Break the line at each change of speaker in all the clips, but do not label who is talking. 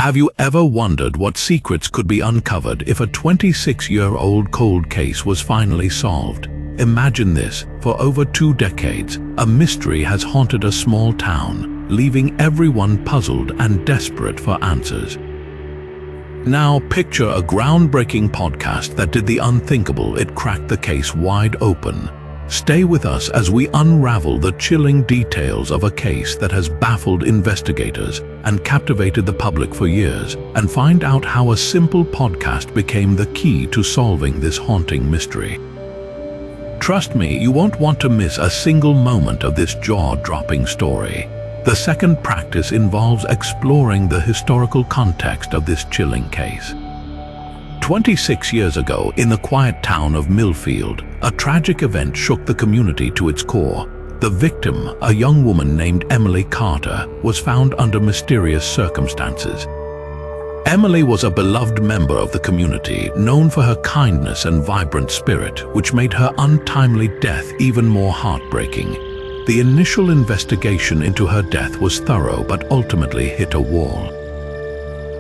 Have you ever wondered what secrets could be uncovered if a 26-year-old cold case was finally solved? Imagine this: for over 2 decades, a mystery has haunted a small town, leaving everyone puzzled and desperate for answers. Now picture a groundbreaking podcast that did the unthinkable. It cracked the case wide open. Stay with us as we unravel the chilling details of a case that has baffled investigators and captivated the public for years, and find out how a simple podcast became the key to solving this haunting mystery. Trust me, you won't want to miss a single moment of this jaw-dropping story. The second practice involves exploring the historical context of this chilling case. 26 years ago, in the quiet town of Millfield, a tragic event shook the community to its core. The victim, a young woman named Emily Carter, was found under mysterious circumstances. Emily was a beloved member of the community, known for her kindness and vibrant spirit, which made her untimely death even more heartbreaking. The initial investigation into her death was thorough but ultimately hit a wall.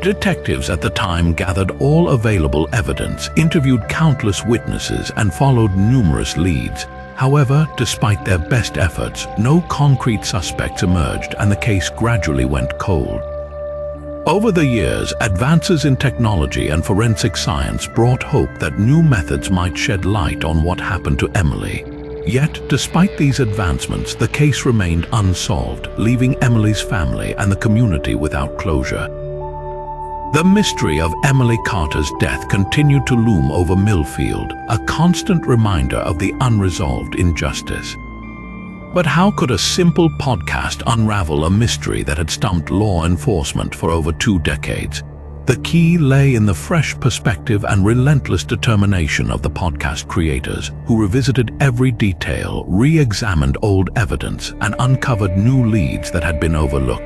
Detectives at the time gathered all available evidence, interviewed countless witnesses, and followed numerous leads. However, despite their best efforts, no concrete suspects emerged and the case gradually went cold. Over the years, advances in technology and forensic science brought hope that new methods might shed light on what happened to Emily. Yet, despite these advancements, the case remained unsolved, leaving Emily's family and the community without closure. The mystery of Emily Carter's death continued to loom over Millfield, a constant reminder of the unresolved injustice. But how could a simple podcast unravel a mystery that had stumped law enforcement for over 2 decades? The key lay in the fresh perspective and relentless determination of the podcast creators, who revisited every detail, re-examined old evidence, and uncovered new leads that had been overlooked.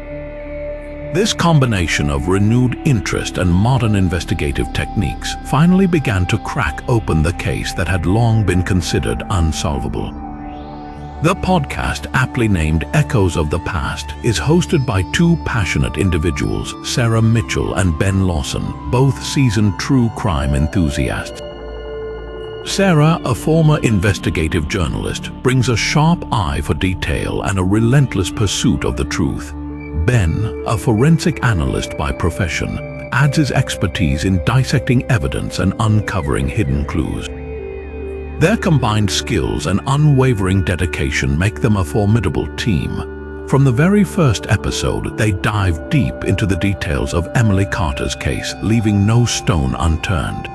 This combination of renewed interest and modern investigative techniques finally began to crack open the case that had long been considered unsolvable. The podcast, aptly named Echoes of the Past, is hosted by 2 passionate individuals, Sarah Mitchell and Ben Lawson, both seasoned true crime enthusiasts. Sarah, a former investigative journalist, brings a sharp eye for detail and a relentless pursuit of the truth. Ben, a forensic analyst by profession, adds his expertise in dissecting evidence and uncovering hidden clues. Their combined skills and unwavering dedication make them a formidable team. From the very first episode, they dive deep into the details of Emily Carter's case, leaving no stone unturned.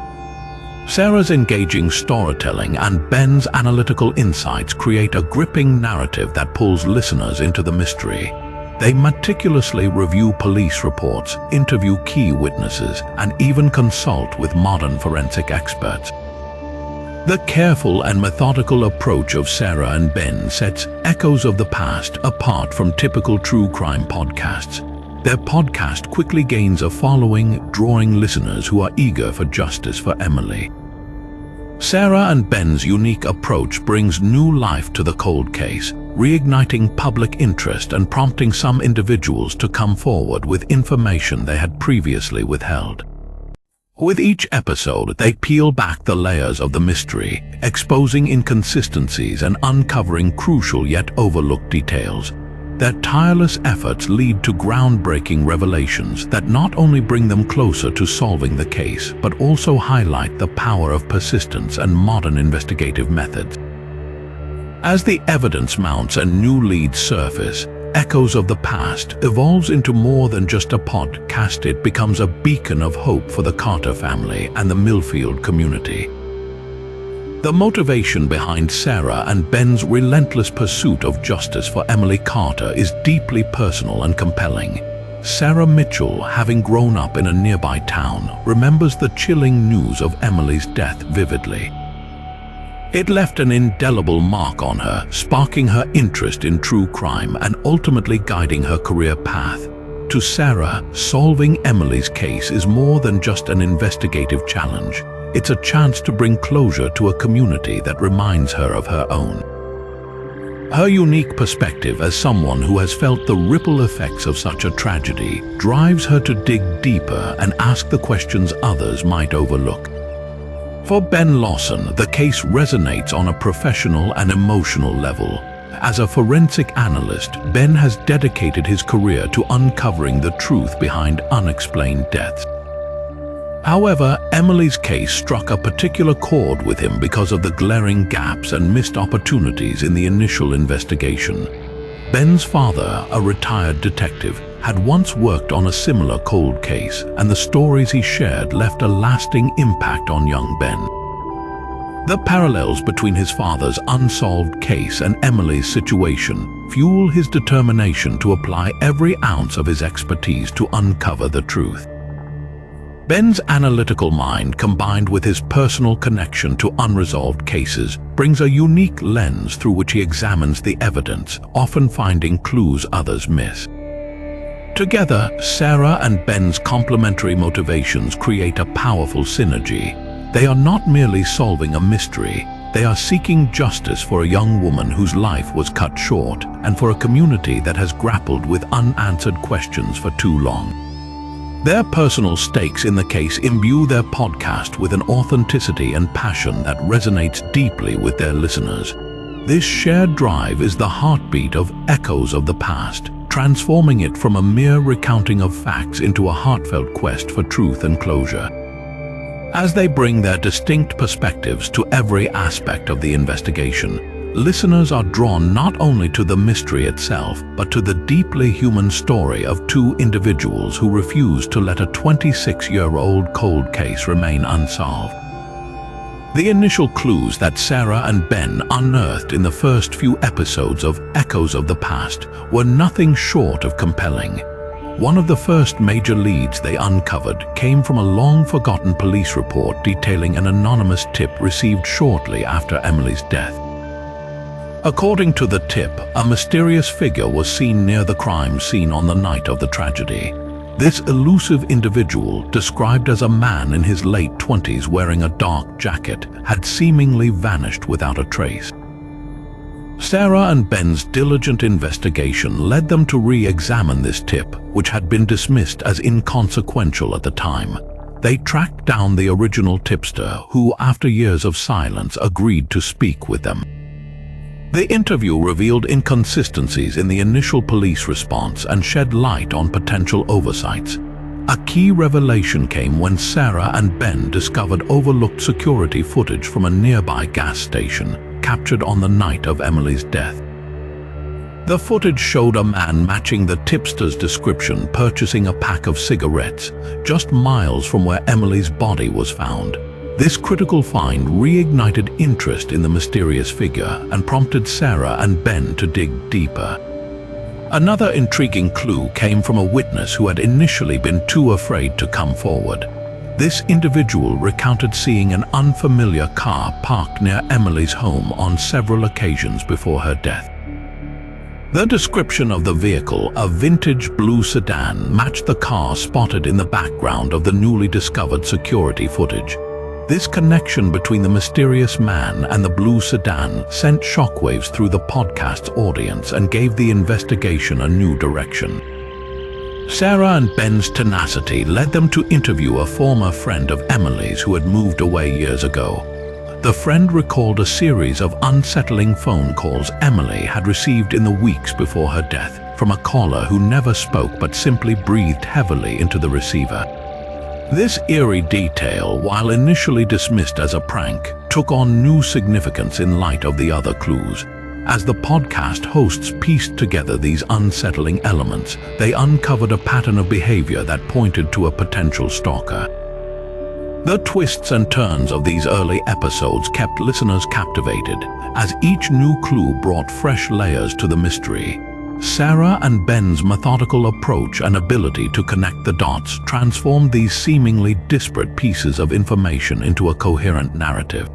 Sarah's engaging storytelling and Ben's analytical insights create a gripping narrative that pulls listeners into the mystery. They meticulously review police reports, interview key witnesses, and even consult with modern forensic experts. The careful and methodical approach of Sarah and Ben sets Echoes of the Past apart from typical true crime podcasts. Their podcast quickly gains a following, drawing listeners who are eager for justice for Emily. Sarah and Ben's unique approach brings new life to the cold case, reigniting public interest and prompting some individuals to come forward with information they had previously withheld. With each episode, they peel back the layers of the mystery, exposing inconsistencies and uncovering crucial yet overlooked details. Their tireless efforts lead to groundbreaking revelations that not only bring them closer to solving the case, but also highlight the power of persistence and modern investigative methods. As the evidence mounts and new leads surface, Echoes of the Past evolves into more than just a podcast. It becomes a beacon of hope for the Carter family and the Millfield community. The motivation behind Sarah and Ben's relentless pursuit of justice for Emily Carter is deeply personal and compelling. Sarah Mitchell, having grown up in a nearby town, remembers the chilling news of Emily's death vividly. It left an indelible mark on her, sparking her interest in true crime and ultimately guiding her career path. To Sarah, solving Emily's case is more than just an investigative challenge. It's a chance to bring closure to a community that reminds her of her own. Her unique perspective as someone who has felt the ripple effects of such a tragedy drives her to dig deeper and ask the questions others might overlook. For Ben Lawson, the case resonates on a professional and emotional level. As a forensic analyst, Ben has dedicated his career to uncovering the truth behind unexplained deaths. However, Emily's case struck a particular chord with him because of the glaring gaps and missed opportunities in the initial investigation. Ben's father, a retired detective, had once worked on a similar cold case, and the stories he shared left a lasting impact on young Ben. The parallels between his father's unsolved case and Emily's situation fuel his determination to apply every ounce of his expertise to uncover the truth. Ben's analytical mind, combined with his personal connection to unresolved cases, brings a unique lens through which he examines the evidence, often finding clues others miss. Together, Sarah and Ben's complementary motivations create a powerful synergy. They are not merely solving a mystery, they are seeking justice for a young woman whose life was cut short, and for a community that has grappled with unanswered questions for too long. Their personal stakes in the case imbue their podcast with an authenticity and passion that resonates deeply with their listeners. This shared drive is the heartbeat of Echoes of the Past, transforming it from a mere recounting of facts into a heartfelt quest for truth and closure. As they bring their distinct perspectives to every aspect of the investigation, listeners are drawn not only to the mystery itself, but to the deeply human story of two individuals who refuse to let a 26-year-old cold case remain unsolved. The initial clues that Sarah and Ben unearthed in the first few episodes of Echoes of the Past were nothing short of compelling. One of the first major leads they uncovered came from a long-forgotten police report detailing an anonymous tip received shortly after Emily's death. According to the tip, a mysterious figure was seen near the crime scene on the night of the tragedy. This elusive individual, described as a man in his late 20s wearing a dark jacket, had seemingly vanished without a trace. Sarah and Ben's diligent investigation led them to re-examine this tip, which had been dismissed as inconsequential at the time. They tracked down the original tipster, who, after years of silence, agreed to speak with them. The interview revealed inconsistencies in the initial police response and shed light on potential oversights. A key revelation came when Sarah and Ben discovered overlooked security footage from a nearby gas station, captured on the night of Emily's death. The footage showed a man matching the tipster's description purchasing a pack of cigarettes just miles from where Emily's body was found. This critical find reignited interest in the mysterious figure and prompted Sarah and Ben to dig deeper. Another intriguing clue came from a witness who had initially been too afraid to come forward. This individual recounted seeing an unfamiliar car parked near Emily's home on several occasions before her death. The description of the vehicle, a vintage blue sedan, matched the car spotted in the background of the newly discovered security footage. This connection between the mysterious man and the blue sedan sent shockwaves through the podcast's audience and gave the investigation a new direction. Sarah and Ben's tenacity led them to interview a former friend of Emily's who had moved away years ago. The friend recalled a series of unsettling phone calls Emily had received in the weeks before her death from a caller who never spoke but simply breathed heavily into the receiver. This eerie detail, while initially dismissed as a prank, took on new significance in light of the other clues. As the podcast hosts pieced together these unsettling elements, they uncovered a pattern of behavior that pointed to a potential stalker. The twists and turns of these early episodes kept listeners captivated, as each new clue brought fresh layers to the mystery. Sarah and Ben's methodical approach and ability to connect the dots transformed these seemingly disparate pieces of information into a coherent narrative.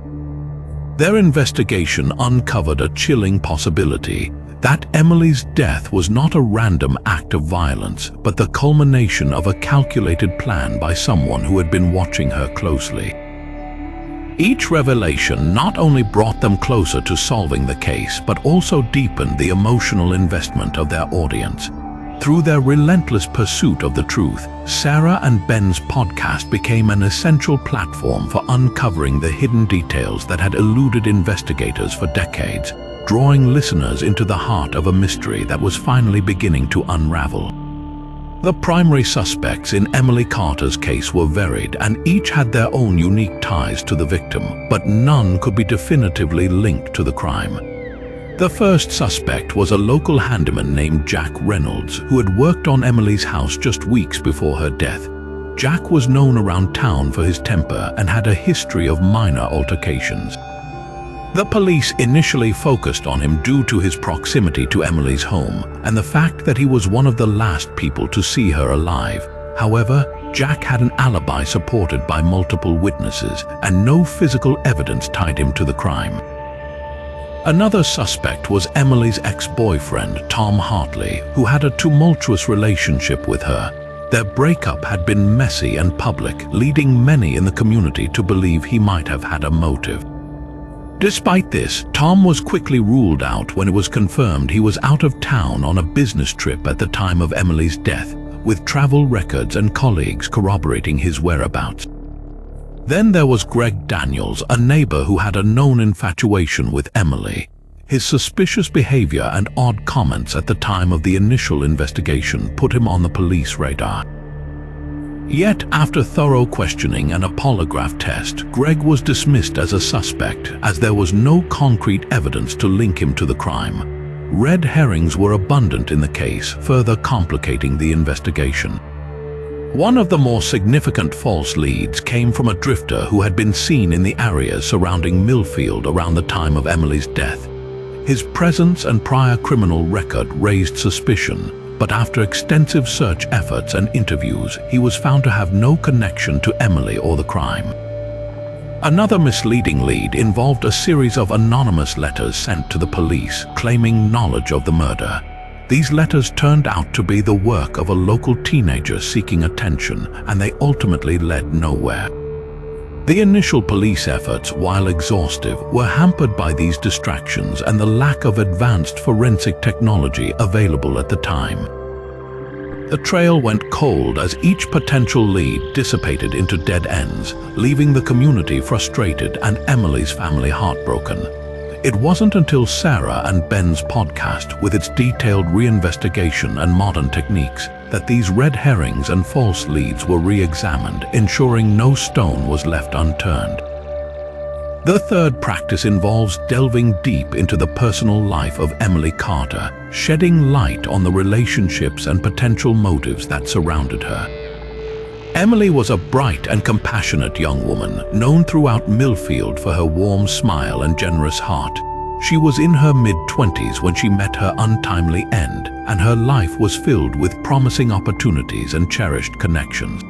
Their investigation uncovered a chilling possibility: that Emily's death was not a random act of violence, but the culmination of a calculated plan by someone who had been watching her closely. Each revelation not only brought them closer to solving the case, but also deepened the emotional investment of their audience. Through their relentless pursuit of the truth, Sarah and Ben's podcast became an essential platform for uncovering the hidden details that had eluded investigators for decades, drawing listeners into the heart of a mystery that was finally beginning to unravel. The primary suspects in Emily Carter's case were varied, and each had their own unique ties to the victim, but none could be definitively linked to the crime. The first suspect was a local handyman named Jack Reynolds, who had worked on Emily's house just weeks before her death. Jack was known around town for his temper and had a history of minor altercations. The police initially focused on him due to his proximity to Emily's home and the fact that he was one of the last people to see her alive. However, Jack had an alibi supported by multiple witnesses, and no physical evidence tied him to the crime. Another suspect was Emily's ex-boyfriend, Tom Hartley, who had a tumultuous relationship with her. Their breakup had been messy and public, leading many in the community to believe he might have had a motive. Despite this, Tom was quickly ruled out when it was confirmed he was out of town on a business trip at the time of Emily's death, with travel records and colleagues corroborating his whereabouts. Then there was Greg Daniels, a neighbor who had a known infatuation with Emily. His suspicious behavior and odd comments at the time of the initial investigation put him on the police radar. Yet, after thorough questioning and a polygraph test, Greg was dismissed as a suspect, as there was no concrete evidence to link him to the crime. Red herrings were abundant in the case, further complicating the investigation. One of the more significant false leads came from a drifter who had been seen in the area surrounding Millfield around the time of Emily's death. His presence and prior criminal record raised suspicion, but after extensive search efforts and interviews, he was found to have no connection to Emily or the crime. Another misleading lead involved a series of anonymous letters sent to the police claiming knowledge of the murder. These letters turned out to be the work of a local teenager seeking attention, and they ultimately led nowhere. The initial police efforts, while exhaustive, were hampered by these distractions and the lack of advanced forensic technology available at the time. The trail went cold as each potential lead dissipated into dead ends, leaving the community frustrated and Emily's family heartbroken. It wasn't until Sarah and Ben's podcast, with its detailed reinvestigation and modern techniques, that these red herrings and false leads were re-examined, ensuring no stone was left unturned. The third practice involves delving deep into the personal life of Emily Carter, shedding light on the relationships and potential motives that surrounded her. Emily was a bright and compassionate young woman, known throughout Millfield for her warm smile and generous heart. She was in her mid-20s when she met her untimely end, and her life was filled with promising opportunities and cherished connections.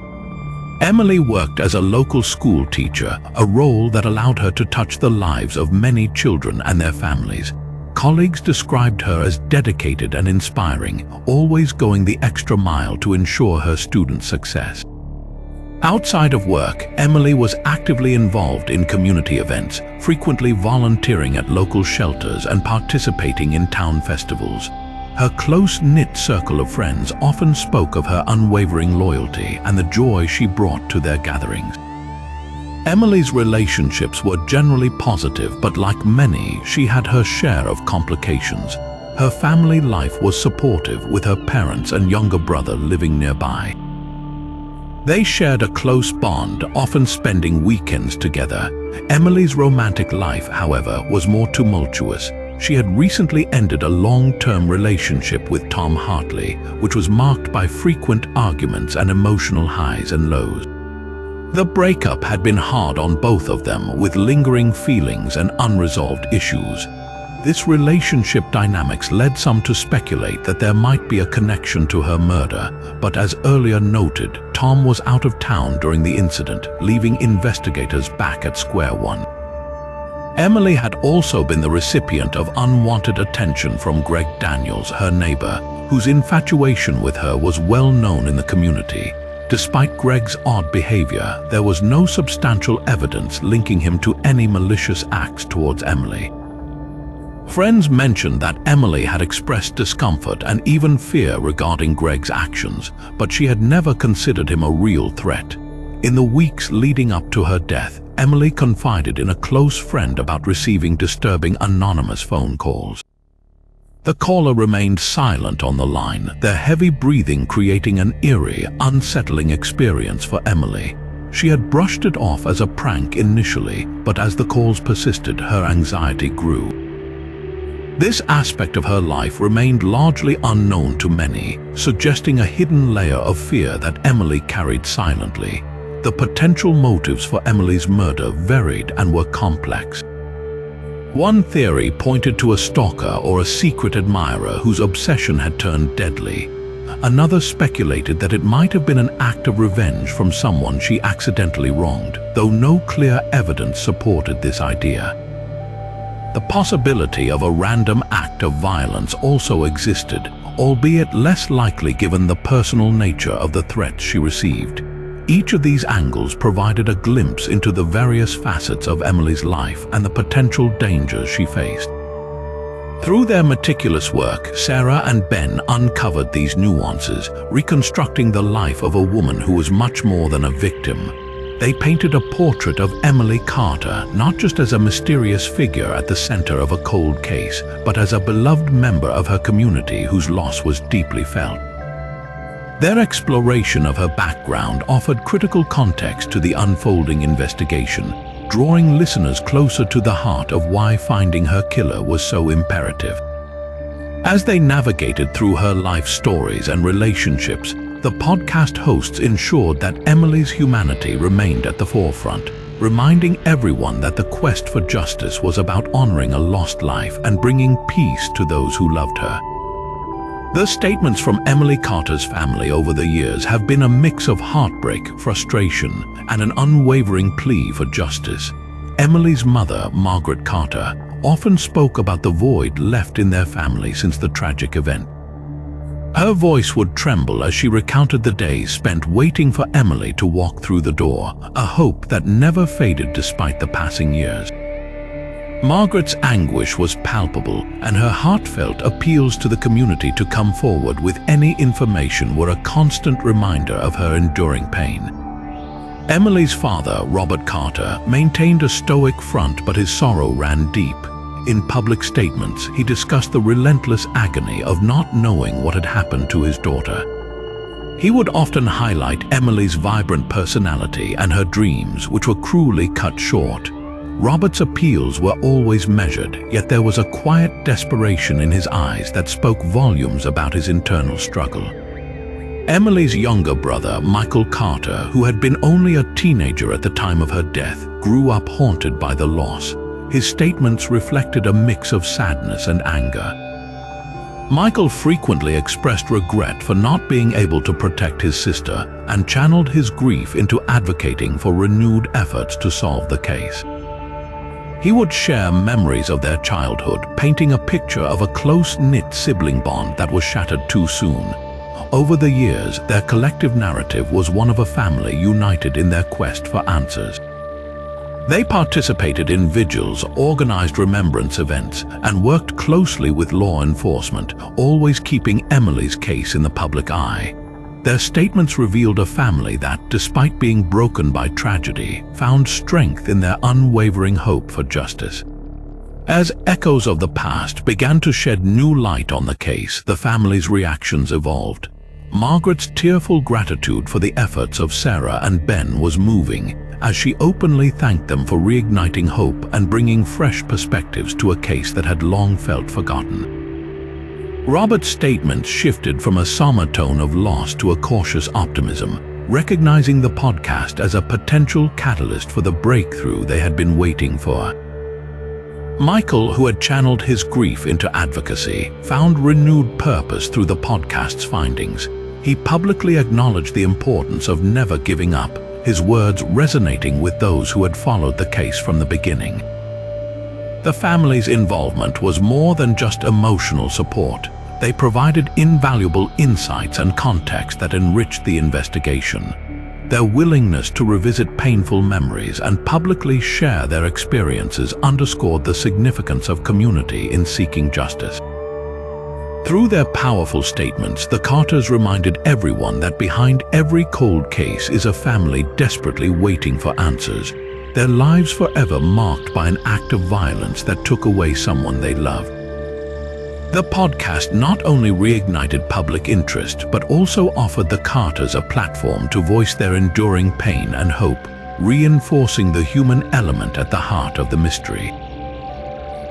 Emily worked as a local school teacher, a role that allowed her to touch the lives of many children and their families. Colleagues described her as dedicated and inspiring, always going the extra mile to ensure her students' success. Outside of work, Emily was actively involved in community events, frequently volunteering at local shelters and participating in town festivals. Her close-knit circle of friends often spoke of her unwavering loyalty and the joy she brought to their gatherings. Emily's relationships were generally positive, but like many, she had her share of complications. Her family life was supportive, with her parents and younger brother living nearby. They shared a close bond, often spending weekends together. Emily's romantic life, however, was more tumultuous. She had recently ended a long-term relationship with Tom Hartley, which was marked by frequent arguments and emotional highs and lows. The breakup had been hard on both of them, with lingering feelings and unresolved issues. This relationship dynamics led some to speculate that there might be a connection to her murder, but as earlier noted, Tom was out of town during the incident, leaving investigators back at square one. Emily had also been the recipient of unwanted attention from Greg Daniels, her neighbor, whose infatuation with her was well known in the community. Despite Greg's odd behavior, there was no substantial evidence linking him to any malicious acts towards Emily. Friends mentioned that Emily had expressed discomfort and even fear regarding Greg's actions, but she had never considered him a real threat. In the weeks leading up to her death, Emily confided in a close friend about receiving disturbing anonymous phone calls. The caller remained silent on the line, their heavy breathing creating an eerie, unsettling experience for Emily. She had brushed it off as a prank initially, but as the calls persisted, her anxiety grew. This aspect of her life remained largely unknown to many, suggesting a hidden layer of fear that Emily carried silently. The potential motives for Emily's murder varied and were complex. One theory pointed to a stalker or a secret admirer whose obsession had turned deadly. Another speculated that it might have been an act of revenge from someone she accidentally wronged, though no clear evidence supported this idea. The possibility of a random act of violence also existed, albeit less likely given the personal nature of the threats she received. Each of these angles provided a glimpse into the various facets of Emily's life and the potential dangers she faced. Through their meticulous work, Sarah and Ben uncovered these nuances, reconstructing the life of a woman who was much more than a victim. They painted a portrait of Emily Carter not just as a mysterious figure at the center of a cold case, but as a beloved member of her community whose loss was deeply felt. Their exploration of her background offered critical context to the unfolding investigation, drawing listeners closer to the heart of why finding her killer was so imperative. As they navigated through her life stories and relationships, the podcast hosts ensured that Emily's humanity remained at the forefront, reminding everyone that the quest for justice was about honoring a lost life and bringing peace to those who loved her. The statements from Emily Carter's family over the years have been a mix of heartbreak, frustration, and an unwavering plea for justice. Emily's mother, Margaret Carter, often spoke about the void left in their family since the tragic event. Her voice would tremble as she recounted the days spent waiting for Emily to walk through the door, a hope that never faded despite the passing years. Margaret's anguish was palpable, and her heartfelt appeals to the community to come forward with any information were a constant reminder of her enduring pain. Emily's father, Robert Carter, maintained a stoic front, but his sorrow ran deep. In public statements, he discussed the relentless agony of not knowing what had happened to his daughter. He would often highlight Emily's vibrant personality and her dreams, which were cruelly cut short. Robert's appeals were always measured, yet there was a quiet desperation in his eyes that spoke volumes about his internal struggle. Emily's younger brother, Michael Carter, who had been only a teenager at the time of her death, grew up haunted by the loss. His statements reflected a mix of sadness and anger. Michael frequently expressed regret for not being able to protect his sister and channeled his grief into advocating for renewed efforts to solve the case. He would share memories of their childhood, painting a picture of a close-knit sibling bond that was shattered too soon. Over the years, their collective narrative was one of a family united in their quest for answers. They participated in vigils, organized remembrance events, and worked closely with law enforcement, always keeping Emily's case in the public eye. Their statements revealed a family that, despite being broken by tragedy, found strength in their unwavering hope for justice. As echoes of the past began to shed new light on the case, the family's reactions evolved. Margaret's tearful gratitude for the efforts of Sarah and Ben was moving, as she openly thanked them for reigniting hope and bringing fresh perspectives to a case that had long felt forgotten. Robert's statements shifted from a somber tone of loss to a cautious optimism, recognizing the podcast as a potential catalyst for the breakthrough they had been waiting for. Michael, who had channeled his grief into advocacy, found renewed purpose through the podcast's findings. He publicly acknowledged the importance of never giving up, his words resonating with those who had followed the case from the beginning. The family's involvement was more than just emotional support. They provided invaluable insights and context that enriched the investigation. Their willingness to revisit painful memories and publicly share their experiences underscored the significance of community in seeking justice. Through their powerful statements, the Carters reminded everyone that behind every cold case is a family desperately waiting for answers, their lives forever marked by an act of violence that took away someone they loved. The podcast not only reignited public interest, but also offered the Carters a platform to voice their enduring pain and hope, reinforcing the human element at the heart of the mystery.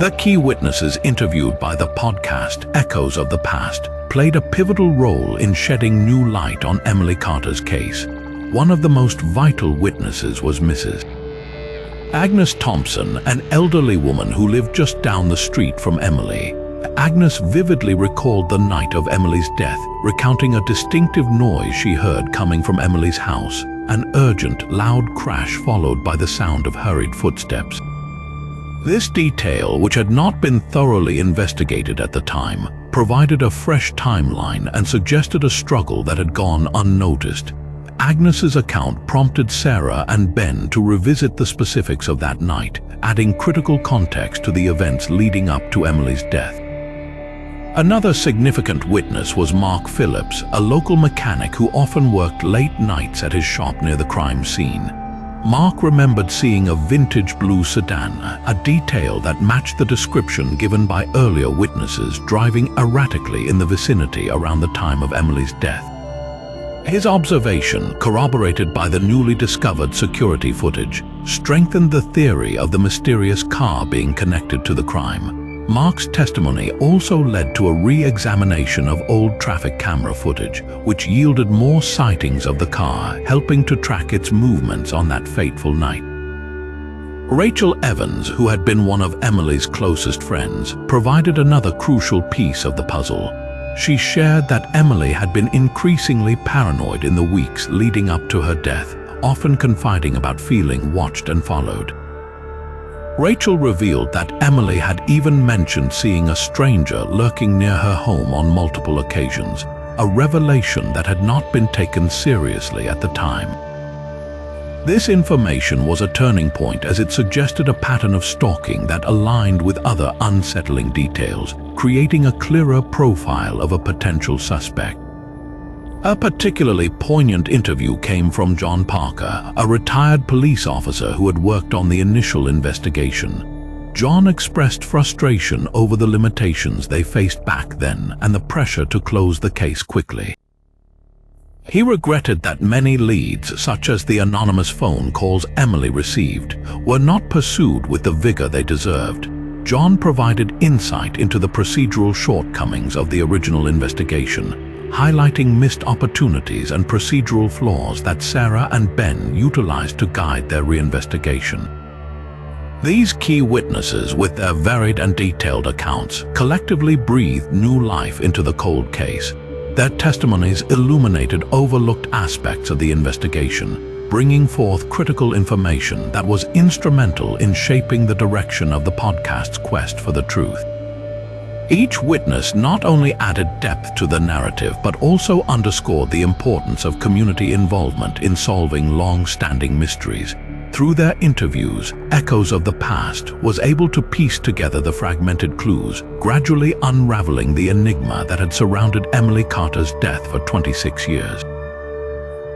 The key witnesses interviewed by the podcast, Echoes of the Past, played a pivotal role in shedding new light on Emily Carter's case. One of the most vital witnesses was Mrs. Agnes Thompson, an elderly woman who lived just down the street from Emily. Agnes vividly recalled the night of Emily's death, recounting a distinctive noise she heard coming from Emily's house, an urgent, loud crash followed by the sound of hurried footsteps. This detail, which had not been thoroughly investigated at the time, provided a fresh timeline and suggested a struggle that had gone unnoticed. Agnes's account prompted Sarah and Ben to revisit the specifics of that night, adding critical context to the events leading up to Emily's death. Another significant witness was Mark Phillips, a local mechanic who often worked late nights at his shop near the crime scene. Mark remembered seeing a vintage blue sedan, a detail that matched the description given by earlier witnesses driving erratically in the vicinity around the time of Emily's death. His observation, corroborated by the newly discovered security footage, strengthened the theory of the mysterious car being connected to the crime. Mark's testimony also led to a re-examination of old traffic camera footage, which yielded more sightings of the car, helping to track its movements on that fateful night. Rachel Evans, who had been one of Emily's closest friends, provided another crucial piece of the puzzle. She shared that Emily had been increasingly paranoid in the weeks leading up to her death, often confiding about feeling watched and followed. Rachel revealed that Emily had even mentioned seeing a stranger lurking near her home on multiple occasions, a revelation that had not been taken seriously at the time. This information was a turning point as it suggested a pattern of stalking that aligned with other unsettling details, creating a clearer profile of a potential suspect. A particularly poignant interview came from John Parker, a retired police officer who had worked on the initial investigation. John expressed frustration over the limitations they faced back then and the pressure to close the case quickly. He regretted that many leads, such as the anonymous phone calls Emily received, were not pursued with the vigor they deserved. John provided insight into the procedural shortcomings of the original investigation, highlighting missed opportunities and procedural flaws that Sarah and Ben utilized to guide their reinvestigation. These key witnesses, with their varied and detailed accounts, collectively breathed new life into the cold case. Their testimonies illuminated overlooked aspects of the investigation, bringing forth critical information that was instrumental in shaping the direction of the podcast's quest for the truth. Each witness not only added depth to the narrative, but also underscored the importance of community involvement in solving long-standing mysteries. Through their interviews, Echoes of the Past was able to piece together the fragmented clues, gradually unraveling the enigma that had surrounded Emily Carter's death for 26 years.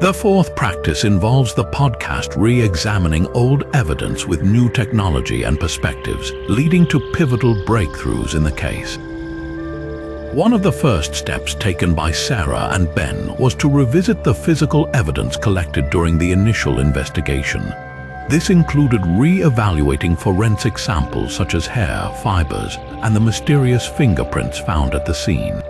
The fourth practice involves the podcast re-examining old evidence with new technology and perspectives, leading to pivotal breakthroughs in the case. One of the first steps taken by Sarah and Ben was to revisit the physical evidence collected during the initial investigation. This included re-evaluating forensic samples such as hair, fibers, and the mysterious fingerprints found at the scene.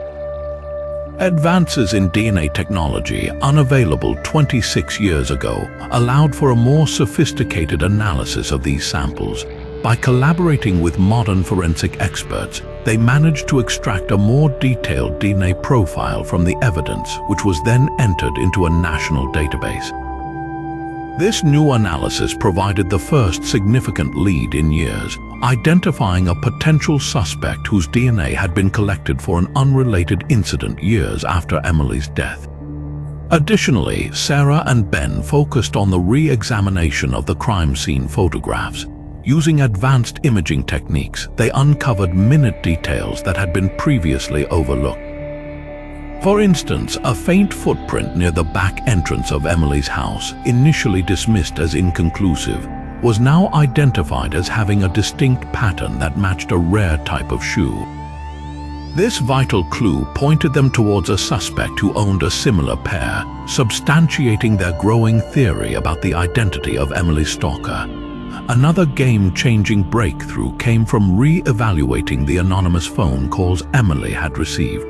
Advances in DNA technology, unavailable 26 years ago, allowed for a more sophisticated analysis of these samples. By collaborating with modern forensic experts, they managed to extract a more detailed DNA profile from the evidence, which was then entered into a national database. This new analysis provided the first significant lead in years, identifying a potential suspect whose DNA had been collected for an unrelated incident years after Emily's death. Additionally, Sarah and Ben focused on the re-examination of the crime scene photographs. Using advanced imaging techniques, they uncovered minute details that had been previously overlooked. For instance, a faint footprint near the back entrance of Emily's house, initially dismissed as inconclusive, was now identified as having a distinct pattern that matched a rare type of shoe. This vital clue pointed them towards a suspect who owned a similar pair, substantiating their growing theory about the identity of Emily's stalker. Another game-changing breakthrough came from re-evaluating the anonymous phone calls Emily had received.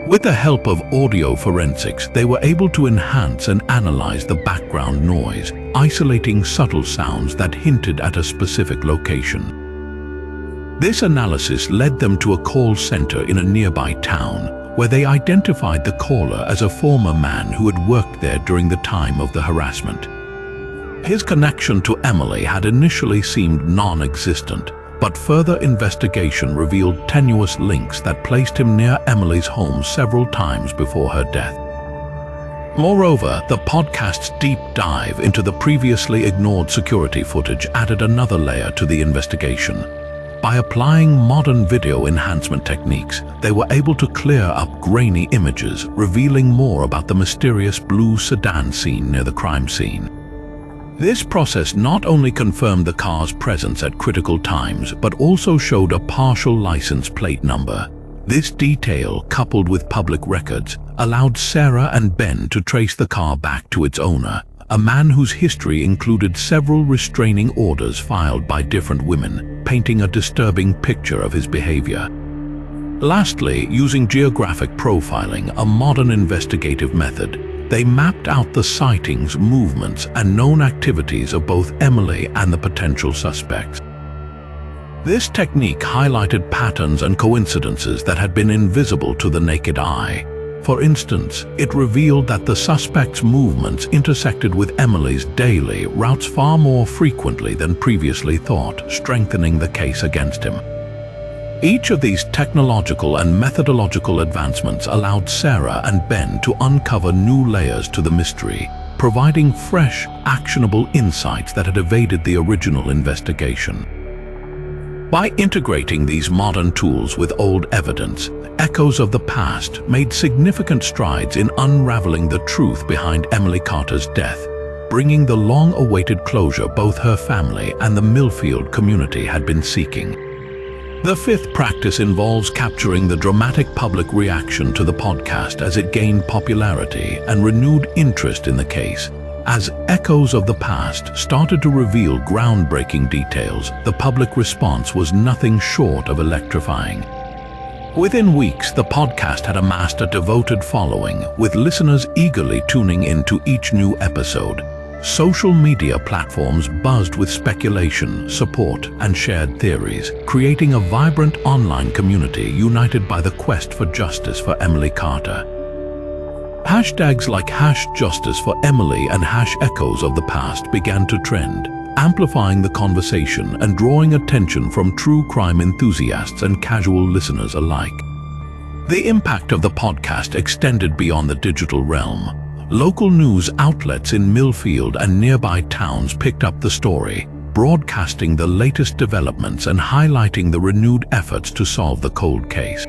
With the help of audio forensics, they were able to enhance and analyze the background noise, isolating subtle sounds that hinted at a specific location. This analysis led them to a call center in a nearby town, where they identified the caller as a former man who had worked there during the time of the harassment. His connection to Emily had initially seemed non-existent, but further investigation revealed tenuous links that placed him near Emily's home several times before her death. Moreover, the podcast's deep dive into the previously ignored security footage added another layer to the investigation. By applying modern video enhancement techniques, they were able to clear up grainy images, revealing more about the mysterious blue sedan seen near the crime scene. This process not only confirmed the car's presence at critical times, but also showed a partial license plate number. This detail, coupled with public records, allowed Sarah and Ben to trace the car back to its owner, a man whose history included several restraining orders filed by different women, painting a disturbing picture of his behavior. Lastly, using geographic profiling, a modern investigative method, they mapped out the sightings, movements, and known activities of both Emily and the potential suspects. This technique highlighted patterns and coincidences that had been invisible to the naked eye. For instance, it revealed that the suspect's movements intersected with Emily's daily routes far more frequently than previously thought, strengthening the case against him. Each of these technological and methodological advancements allowed Sarah and Ben to uncover new layers to the mystery, providing fresh, actionable insights that had evaded the original investigation. By integrating these modern tools with old evidence, echoes of the past made significant strides in unraveling the truth behind Emily Carter's death, bringing the long-awaited closure both her family and the Millfield community had been seeking. The fifth practice involves capturing the dramatic public reaction to the podcast as it gained popularity and renewed interest in the case. As echoes of the past started to reveal groundbreaking details, the public response was nothing short of electrifying. Within weeks, the podcast had amassed a devoted following, with listeners eagerly tuning into each new episode. Social media platforms buzzed with speculation, support, and shared theories, creating a vibrant online community united by the quest for justice for Emily Carter. Hashtags like #JusticeForEmily and #Echoes of the Past began to trend, amplifying the conversation and drawing attention from true crime enthusiasts and casual listeners alike. The impact of the podcast extended beyond the digital realm. Local news outlets in Millfield and nearby towns picked up the story, broadcasting the latest developments and highlighting the renewed efforts to solve the cold case.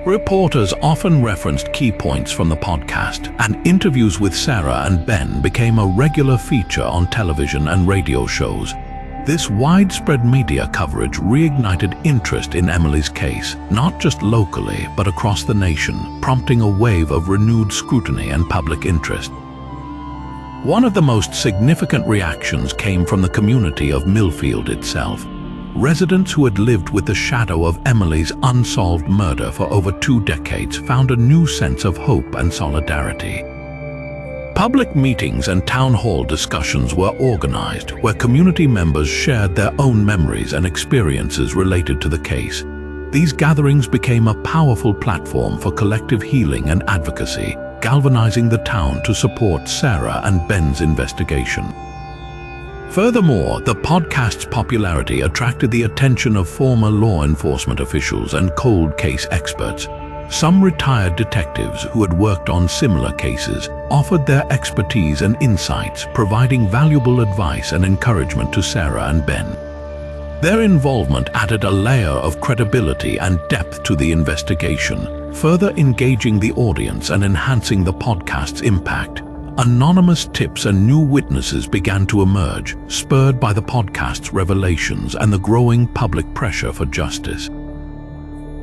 Reporters often referenced key points from the podcast, and interviews with Sarah and Ben became a regular feature on television and radio shows. This widespread media coverage reignited interest in Emily's case, not just locally but across the nation, prompting a wave of renewed scrutiny and public interest. One of the most significant reactions came from the community of Millfield itself. Residents who had lived with the shadow of Emily's unsolved murder for over 2 decades found a new sense of hope and solidarity. Public meetings and town hall discussions were organized, where community members shared their own memories and experiences related to the case. These gatherings became a powerful platform for collective healing and advocacy, galvanizing the town to support Sarah and Ben's investigation. Furthermore, the podcast's popularity attracted the attention of former law enforcement officials and cold case experts. Some retired detectives who had worked on similar cases offered their expertise and insights, providing valuable advice and encouragement to Sarah and Ben. Their involvement added a layer of credibility and depth to the investigation, further engaging the audience and enhancing the podcast's impact. Anonymous tips and new witnesses began to emerge, spurred by the podcast's revelations and the growing public pressure for justice.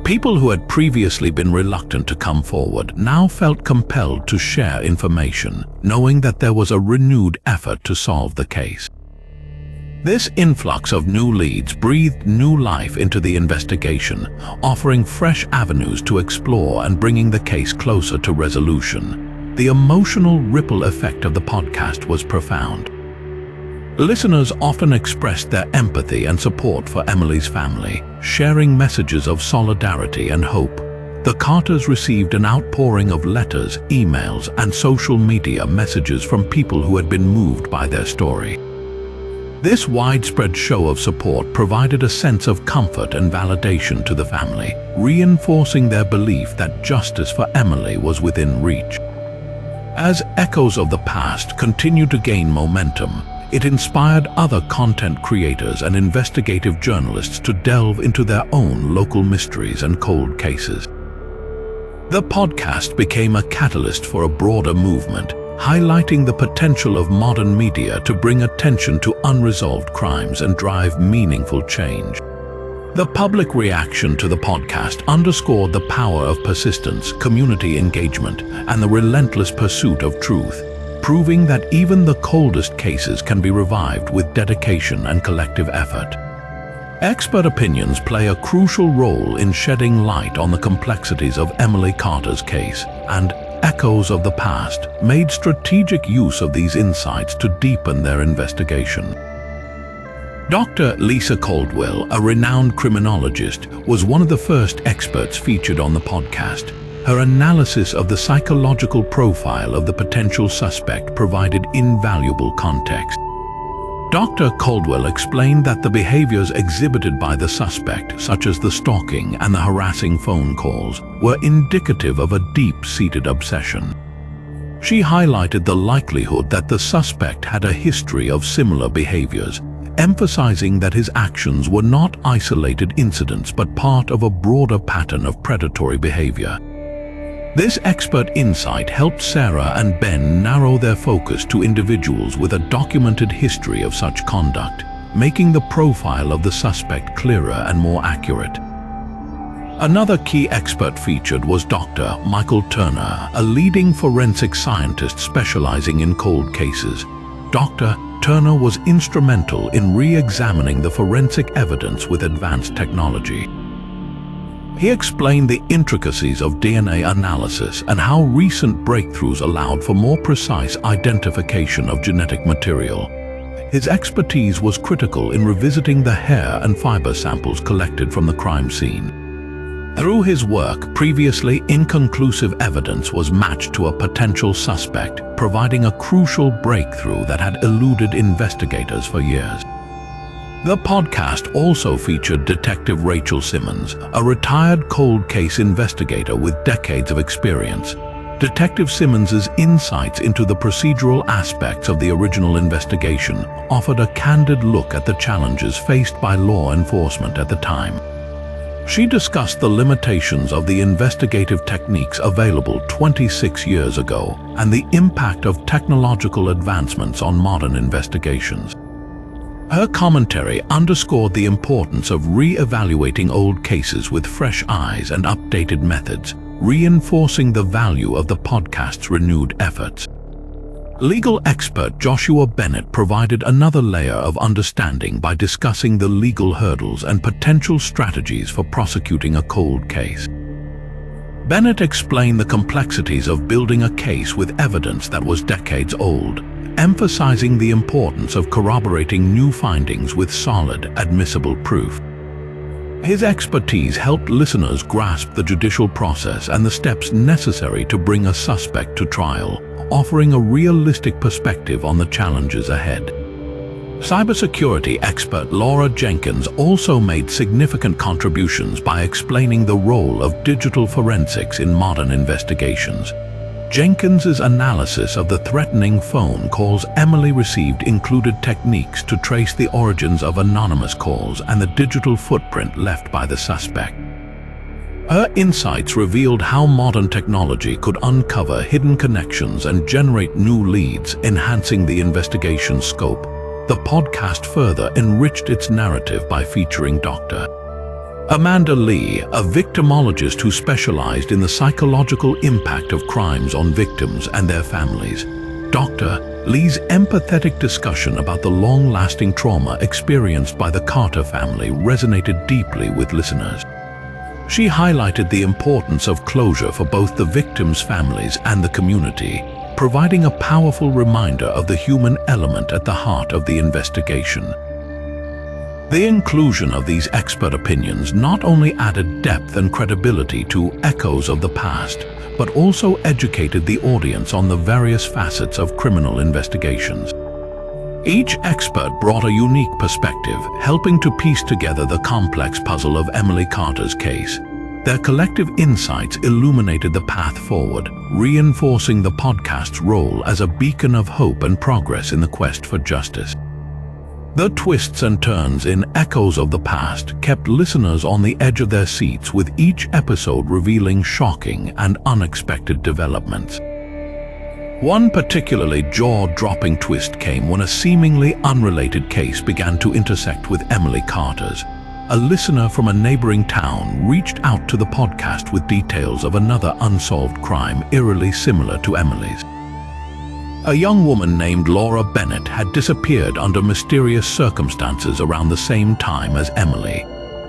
People who had previously been reluctant to come forward now felt compelled to share information, knowing that there was a renewed effort to solve the case. This influx of new leads breathed new life into the investigation, offering fresh avenues to explore and bringing the case closer to resolution. The emotional ripple effect of the podcast was profound. Listeners often expressed their empathy and support for Emily's family, sharing messages of solidarity and hope. The Carters received an outpouring of letters, emails, and social media messages from people who had been moved by their story. This widespread show of support provided a sense of comfort and validation to the family, reinforcing their belief that justice for Emily was within reach. As echoes of the past continued to gain momentum, it inspired other content creators and investigative journalists to delve into their own local mysteries and cold cases. The podcast became a catalyst for a broader movement, highlighting the potential of modern media to bring attention to unresolved crimes and drive meaningful change. The public reaction to the podcast underscored the power of persistence, community engagement, and the relentless pursuit of truth, proving that even the coldest cases can be revived with dedication and collective effort. Expert opinions play a crucial role in shedding light on the complexities of Emily Carter's case, and echoes of the past made strategic use of these insights to deepen their investigation. Dr. Lisa Caldwell, a renowned criminologist, was one of the first experts featured on the podcast. Her analysis of the psychological profile of the potential suspect provided invaluable context. Dr. Caldwell explained that the behaviors exhibited by the suspect, such as the stalking and the harassing phone calls, were indicative of a deep-seated obsession. She highlighted the likelihood that the suspect had a history of similar behaviors, emphasizing that his actions were not isolated incidents but part of a broader pattern of predatory behavior. This expert insight helped Sarah and Ben narrow their focus to individuals with a documented history of such conduct, making the profile of the suspect clearer and more accurate. Another key expert featured was Dr. Michael Turner, a leading forensic scientist specializing in cold cases. Dr. Turner was instrumental in re-examining the forensic evidence with advanced technology. He explained the intricacies of DNA analysis and how recent breakthroughs allowed for more precise identification of genetic material. His expertise was critical in revisiting the hair and fiber samples collected from the crime scene. Through his work, previously inconclusive evidence was matched to a potential suspect, providing a crucial breakthrough that had eluded investigators for years. The podcast also featured Detective Rachel Simmons, a retired cold case investigator with decades of experience. Detective Simmons's insights into the procedural aspects of the original investigation offered a candid look at the challenges faced by law enforcement at the time. She discussed the limitations of the investigative techniques available 26 years ago and the impact of technological advancements on modern investigations. Her commentary underscored the importance of re-evaluating old cases with fresh eyes and updated methods, reinforcing the value of the podcast's renewed efforts. Legal expert Joshua Bennett provided another layer of understanding by discussing the legal hurdles and potential strategies for prosecuting a cold case. Bennett explained the complexities of building a case with evidence that was decades old, emphasizing the importance of corroborating new findings with solid, admissible proof. His expertise helped listeners grasp the judicial process and the steps necessary to bring a suspect to trial, offering a realistic perspective on the challenges ahead. Cybersecurity expert Laura Jenkins also made significant contributions by explaining the role of digital forensics in modern investigations. Jenkins's analysis of the threatening phone calls Emily received included techniques to trace the origins of anonymous calls and the digital footprint left by the suspect. Her insights revealed how modern technology could uncover hidden connections and generate new leads, enhancing the investigation's scope. The podcast further enriched its narrative by featuring Dr. Amanda Lee, a victimologist who specialized in the psychological impact of crimes on victims and their families. Dr. Lee's empathetic discussion about the long-lasting trauma experienced by the Carter family resonated deeply with listeners. She highlighted the importance of closure for both the victims' families and the community, providing a powerful reminder of the human element at the heart of the investigation. The inclusion of these expert opinions not only added depth and credibility to Echoes of the Past, but also educated the audience on the various facets of criminal investigations. Each expert brought a unique perspective, helping to piece together the complex puzzle of Emily Carter's case. Their collective insights illuminated the path forward, reinforcing the podcast's role as a beacon of hope and progress in the quest for justice. The twists and turns in Echoes of the Past kept listeners on the edge of their seats, with each episode revealing shocking and unexpected developments. One particularly jaw-dropping twist came when a seemingly unrelated case began to intersect with Emily Carter's. A listener from a neighboring town reached out to the podcast with details of another unsolved crime eerily similar to Emily's. A young woman named Laura Bennett had disappeared under mysterious circumstances around the same time as Emily.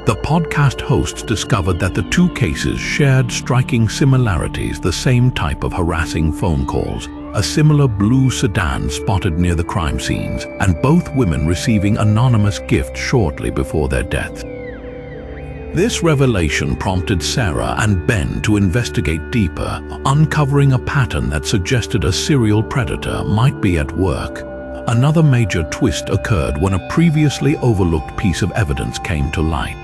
The podcast hosts discovered that the two cases shared striking similarities: the same type of harassing phone calls, a similar blue sedan spotted near the crime scenes, and both women receiving anonymous gifts shortly before their deaths. This revelation prompted Sarah and Ben to investigate deeper, uncovering a pattern that suggested a serial predator might be at work. Another major twist occurred when a previously overlooked piece of evidence came to light.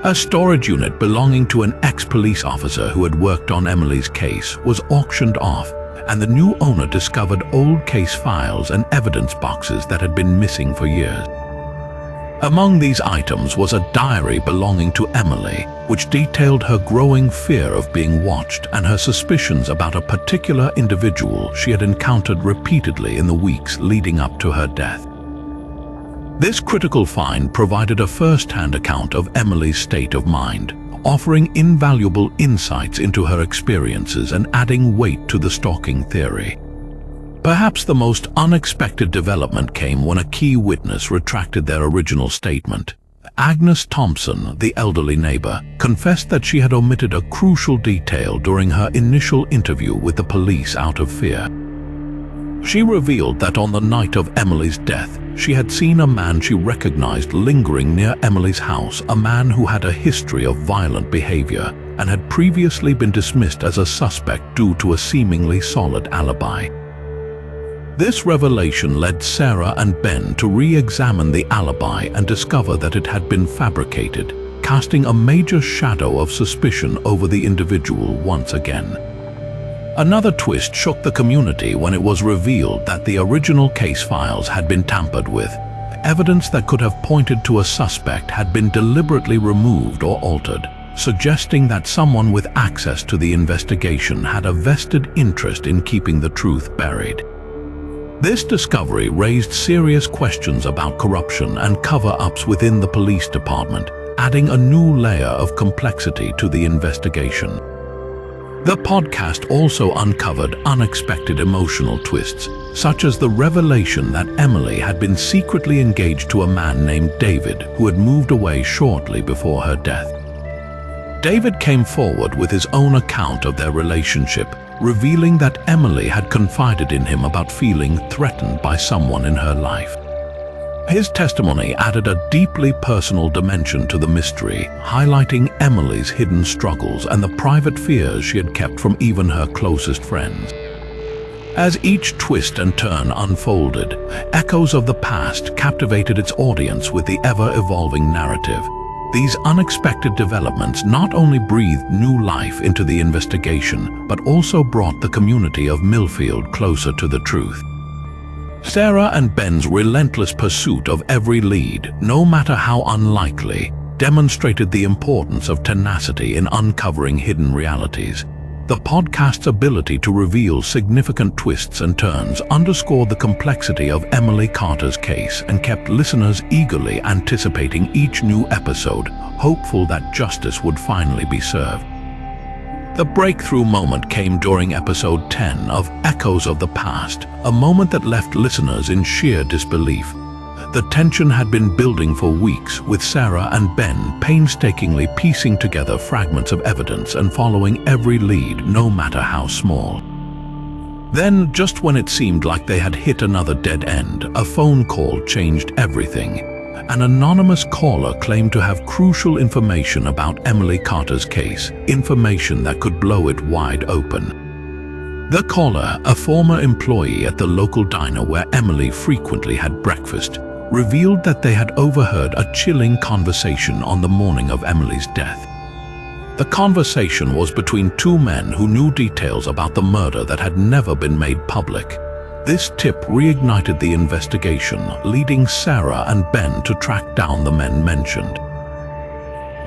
A storage unit belonging to an ex-police officer who had worked on Emily's case was auctioned off, and the new owner discovered old case files and evidence boxes that had been missing for years. Among these items was a diary belonging to Emily, which detailed her growing fear of being watched and her suspicions about a particular individual she had encountered repeatedly in the weeks leading up to her death. This critical find provided a first-hand account of Emily's state of mind, offering invaluable insights into her experiences and adding weight to the stalking theory. Perhaps the most unexpected development came when a key witness retracted their original statement. Agnes Thompson, the elderly neighbor, confessed that she had omitted a crucial detail during her initial interview with the police out of fear. She revealed that on the night of Emily's death, she had seen a man she recognized lingering near Emily's house, a man who had a history of violent behavior and had previously been dismissed as a suspect due to a seemingly solid alibi. This revelation led Sarah and Ben to re-examine the alibi and discover that it had been fabricated, casting a major shadow of suspicion over the individual once again. Another twist shook the community when it was revealed that the original case files had been tampered with. Evidence that could have pointed to a suspect had been deliberately removed or altered, suggesting that someone with access to the investigation had a vested interest in keeping the truth buried. This discovery raised serious questions about corruption and cover-ups within the police department, adding a new layer of complexity to the investigation. The podcast also uncovered unexpected emotional twists, such as the revelation that Emily had been secretly engaged to a man named David who had moved away shortly before her death. David came forward with his own account of their relationship, revealing that Emily had confided in him about feeling threatened by someone in her life. His testimony added a deeply personal dimension to the mystery, highlighting Emily's hidden struggles and the private fears she had kept from even her closest friends. As each twist and turn unfolded, echoes of the past captivated its audience with the ever-evolving narrative. These unexpected developments not only breathed new life into the investigation, but also brought the community of Millfield closer to the truth. Sarah and Ben's relentless pursuit of every lead, no matter how unlikely, demonstrated the importance of tenacity in uncovering hidden realities. The podcast's ability to reveal significant twists and turns underscored the complexity of Emily Carter's case and kept listeners eagerly anticipating each new episode, hopeful that justice would finally be served. The breakthrough moment came during episode 10 of Echoes of the Past, a moment that left listeners in sheer disbelief. The tension had been building for weeks, with Sarah and Ben painstakingly piecing together fragments of evidence and following every lead, no matter how small. Then, just when it seemed like they had hit another dead end, a phone call changed everything. An anonymous caller claimed to have crucial information about Emily Carter's case, information that could blow it wide open. The caller, a former employee at the local diner where Emily frequently had breakfast, revealed that they had overheard a chilling conversation on the morning of Emily's death. The conversation was between two men who knew details about the murder that had never been made public. This tip reignited the investigation, leading Sarah and Ben to track down the men mentioned.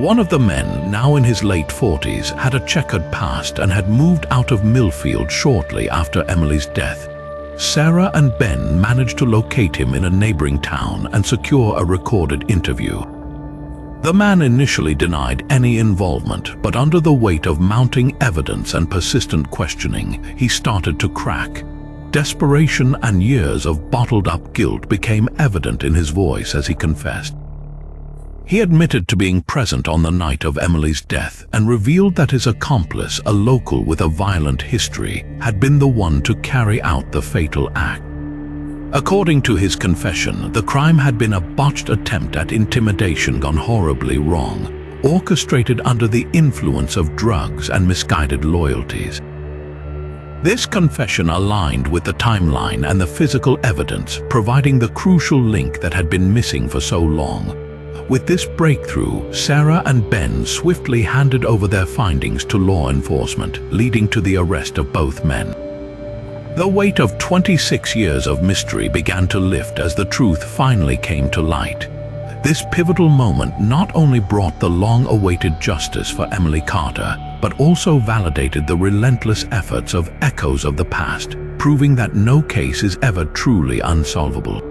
One of the men, now in his late 40s, had a checkered past and had moved out of Millfield shortly after Emily's death. Sarah and Ben managed to locate him in a neighboring town and secure a recorded interview. The man initially denied any involvement, but under the weight of mounting evidence and persistent questioning, he started to crack. Desperation and years of bottled-up guilt became evident in his voice as he confessed. He admitted to being present on the night of Emily's death and revealed that his accomplice, a local with a violent history, had been the one to carry out the fatal act. According to his confession, the crime had been a botched attempt at intimidation gone horribly wrong, orchestrated under the influence of drugs and misguided loyalties. This confession aligned with the timeline and the physical evidence, providing the crucial link that had been missing for so long. With this breakthrough, Sarah and Ben swiftly handed over their findings to law enforcement, leading to the arrest of both men. The weight of 26 years of mystery began to lift as the truth finally came to light. This pivotal moment not only brought the long-awaited justice for Emily Carter, but also validated the relentless efforts of Echoes of the Past, proving that no case is ever truly unsolvable.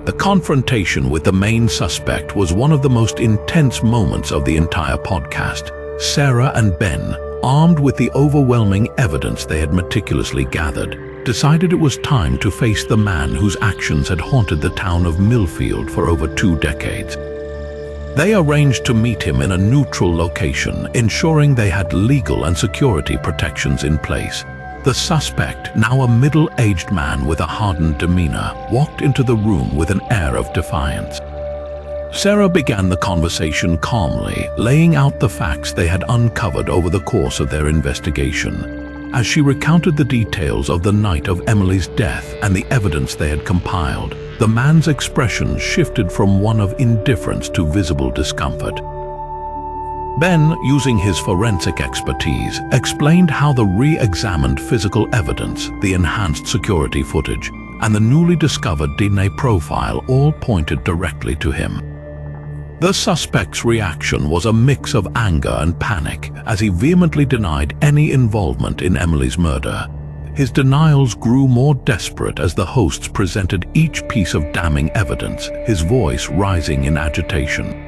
The confrontation with the main suspect was one of the most intense moments of the entire podcast. Sarah and Ben, armed with the overwhelming evidence they had meticulously gathered, decided it was time to face the man whose actions had haunted the town of Millfield for over 2 decades. They arranged to meet him in a neutral location, ensuring they had legal and security protections in place. The suspect, now a middle-aged man with a hardened demeanor, walked into the room with an air of defiance. Sarah began the conversation calmly, laying out the facts they had uncovered over the course of their investigation. As she recounted the details of the night of Emily's death and the evidence they had compiled, the man's expression shifted from one of indifference to visible discomfort. Ben, using his forensic expertise, explained how the re-examined physical evidence, the enhanced security footage, and the newly discovered DNA profile all pointed directly to him. The suspect's reaction was a mix of anger and panic as he vehemently denied any involvement in Emily's murder. His denials grew more desperate as the hosts presented each piece of damning evidence, his voice rising in agitation.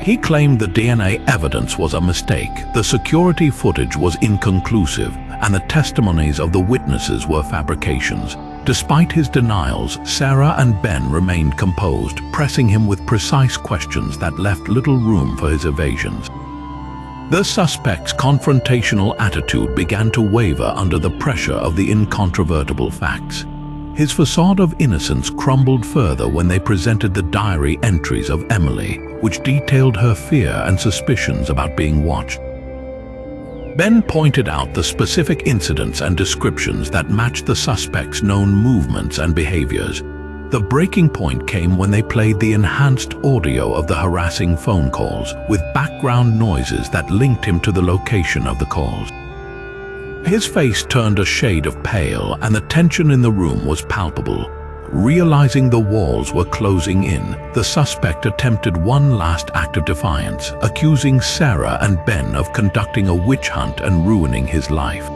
He claimed the DNA evidence was a mistake, the security footage was inconclusive, and the testimonies of the witnesses were fabrications. Despite his denials, Sarah and Ben remained composed, pressing him with precise questions that left little room for his evasions. The suspect's confrontational attitude began to waver under the pressure of the incontrovertible facts. His facade of innocence crumbled further when they presented the diary entries of Emily, which detailed her fear and suspicions about being watched. Ben pointed out the specific incidents and descriptions that matched the suspect's known movements and behaviors. The breaking point came when they played the enhanced audio of the harassing phone calls, with background noises that linked him to the location of the calls. His face turned a shade of pale, and the tension in the room was palpable. Realizing the walls were closing in, the suspect attempted one last act of defiance, accusing Sarah and Ben of conducting a witch hunt and ruining his life.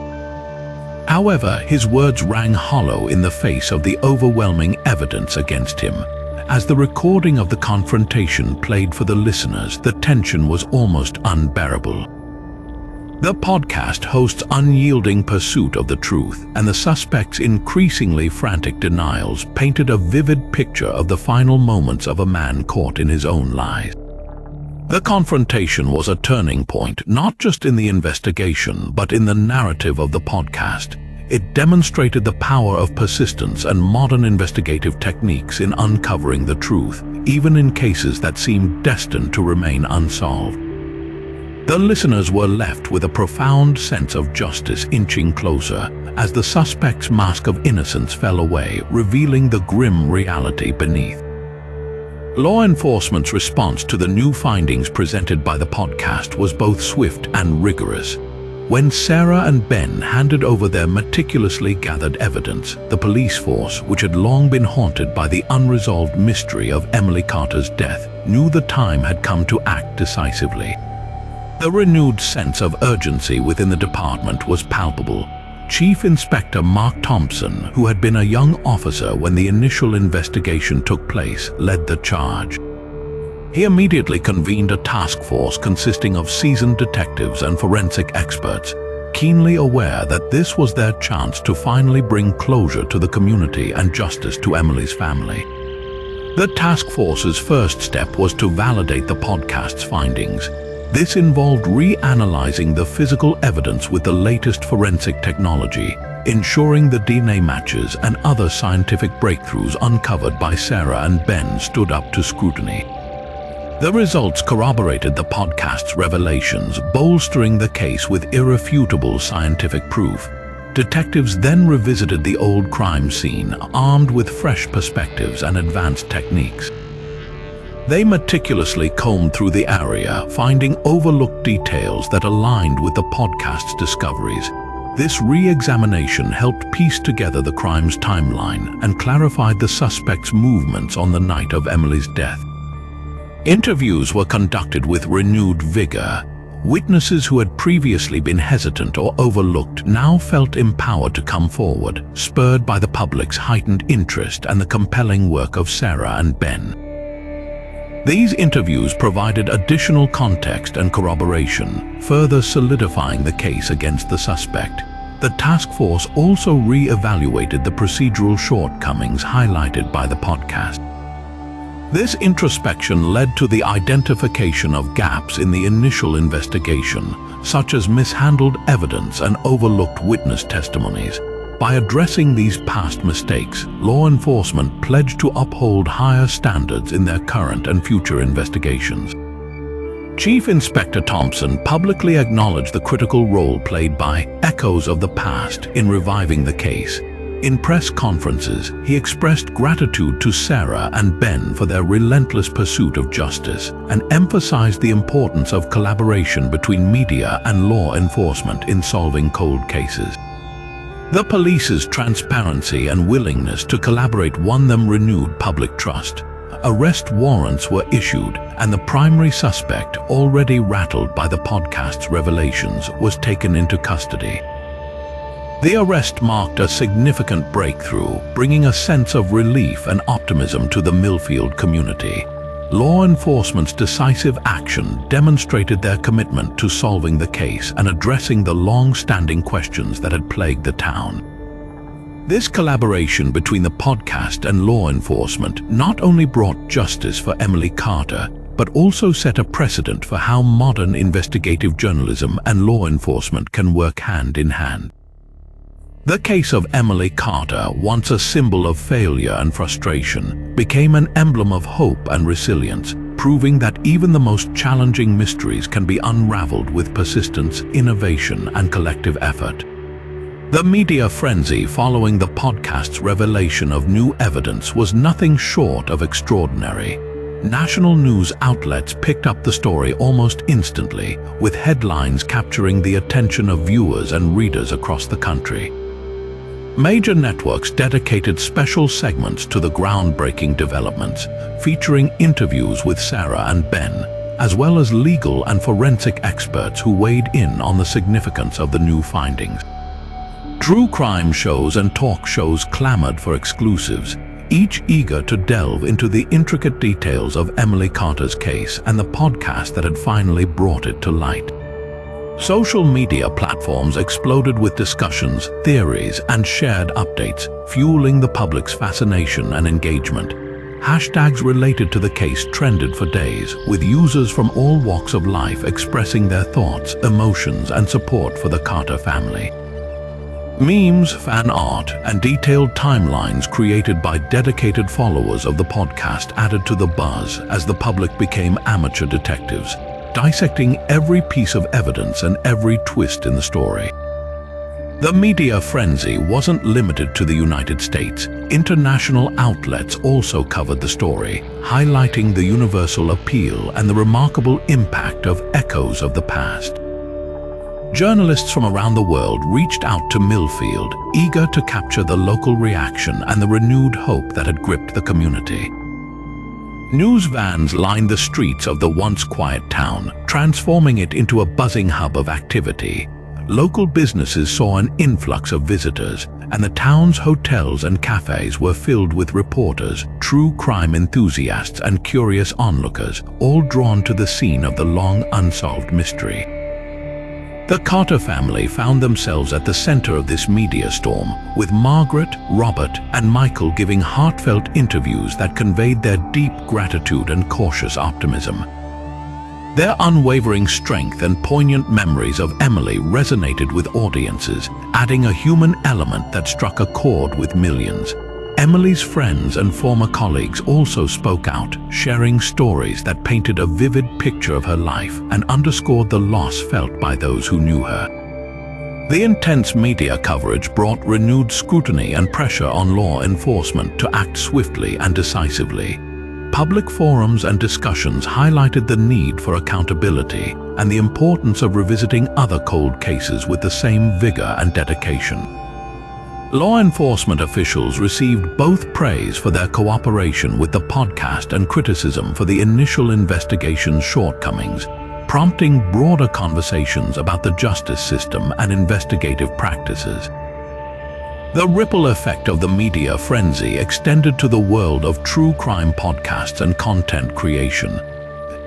However, his words rang hollow in the face of the overwhelming evidence against him. As the recording of the confrontation played for the listeners, the tension was almost unbearable. The podcast host's unyielding pursuit of the truth and the suspect's increasingly frantic denials painted a vivid picture of the final moments of a man caught in his own lies. The confrontation was a turning point, not just in the investigation, but in the narrative of the podcast. It demonstrated the power of persistence and modern investigative techniques in uncovering the truth, even in cases that seemed destined to remain unsolved. The listeners were left with a profound sense of justice inching closer as the suspect's mask of innocence fell away, revealing the grim reality beneath. Law enforcement's response to the new findings presented by the podcast was both swift and rigorous. When Sarah and Ben handed over their meticulously gathered evidence, the police force, which had long been haunted by the unresolved mystery of Emily Carter's death, knew the time had come to act decisively. The renewed sense of urgency within the department was palpable. Chief Inspector Mark Thompson, who had been a young officer when the initial investigation took place, led the charge. He immediately convened a task force consisting of seasoned detectives and forensic experts, keenly aware that this was their chance to finally bring closure to the community and justice to Emily's family. The task force's first step was to validate the podcast's findings. This involved reanalyzing the physical evidence with the latest forensic technology, ensuring the DNA matches and other scientific breakthroughs uncovered by Sarah and Ben stood up to scrutiny. The results corroborated the podcast's revelations, bolstering the case with irrefutable scientific proof. Detectives then revisited the old crime scene, armed with fresh perspectives and advanced techniques. They meticulously combed through the area, finding overlooked details that aligned with the podcast's discoveries. This re-examination helped piece together the crime's timeline and clarified the suspect's movements on the night of Emily's death. Interviews were conducted with renewed vigor. Witnesses who had previously been hesitant or overlooked now felt empowered to come forward, spurred by the public's heightened interest and the compelling work of Sarah and Ben. These interviews provided additional context and corroboration, further solidifying the case against the suspect. The task force also re-evaluated the procedural shortcomings highlighted by the podcast. This introspection led to the identification of gaps in the initial investigation, such as mishandled evidence and overlooked witness testimonies. By addressing these past mistakes, law enforcement pledged to uphold higher standards in their current and future investigations. Chief Inspector Thompson publicly acknowledged the critical role played by echoes of the past in reviving the case. In press conferences, he expressed gratitude to Sarah and Ben for their relentless pursuit of justice and emphasized the importance of collaboration between media and law enforcement in solving cold cases. The police's transparency and willingness to collaborate won them renewed public trust. Arrest warrants were issued, and the primary suspect, already rattled by the podcast's revelations, was taken into custody. The arrest marked a significant breakthrough, bringing a sense of relief and optimism to the Millfield community. Law enforcement's decisive action demonstrated their commitment to solving the case and addressing the long-standing questions that had plagued the town. This collaboration between the podcast and law enforcement not only brought justice for Emily Carter, but also set a precedent for how modern investigative journalism and law enforcement can work hand in hand. The case of Emily Carter, once a symbol of failure and frustration, became an emblem of hope and resilience, proving that even the most challenging mysteries can be unraveled with persistence, innovation, and collective effort. The media frenzy following the podcast's revelation of new evidence was nothing short of extraordinary. National news outlets picked up the story almost instantly, with headlines capturing the attention of viewers and readers across the country. Major networks dedicated special segments to the groundbreaking developments, featuring interviews with Sarah and Ben, as well as legal and forensic experts who weighed in on the significance of the new findings. True crime shows and talk shows clamored for exclusives, each eager to delve into the intricate details of Emily Carter's case and the podcast that had finally brought it to light. Social media platforms exploded with discussions, theories, and shared updates, fueling the public's fascination and engagement. Hashtags related to the case trended for days, with users from all walks of life expressing their thoughts, emotions, and support for the Carter family. Memes, fan art, and detailed timelines created by dedicated followers of the podcast added to the buzz as the public became amateur detectives, dissecting every piece of evidence and every twist in the story. The media frenzy wasn't limited to the United States. International outlets also covered the story, highlighting the universal appeal and the remarkable impact of echoes of the past. Journalists from around the world reached out to Millfield, eager to capture the local reaction and the renewed hope that had gripped the community. News vans lined the streets of the once quiet town, transforming it into a buzzing hub of activity. Local businesses saw an influx of visitors, and the town's hotels and cafes were filled with reporters, true crime enthusiasts, and curious onlookers, all drawn to the scene of the long unsolved mystery. The Carter family found themselves at the center of this media storm, with Margaret, Robert, and Michael giving heartfelt interviews that conveyed their deep gratitude and cautious optimism. Their unwavering strength and poignant memories of Emily resonated with audiences, adding a human element that struck a chord with millions. Emily's friends and former colleagues also spoke out, sharing stories that painted a vivid picture of her life and underscored the loss felt by those who knew her. The intense media coverage brought renewed scrutiny and pressure on law enforcement to act swiftly and decisively. Public forums and discussions highlighted the need for accountability and the importance of revisiting other cold cases with the same vigor and dedication. Law enforcement officials received both praise for their cooperation with the podcast and criticism for the initial investigation's shortcomings, prompting broader conversations about the justice system and investigative practices. The ripple effect of the media frenzy extended to the world of true crime podcasts and content creation.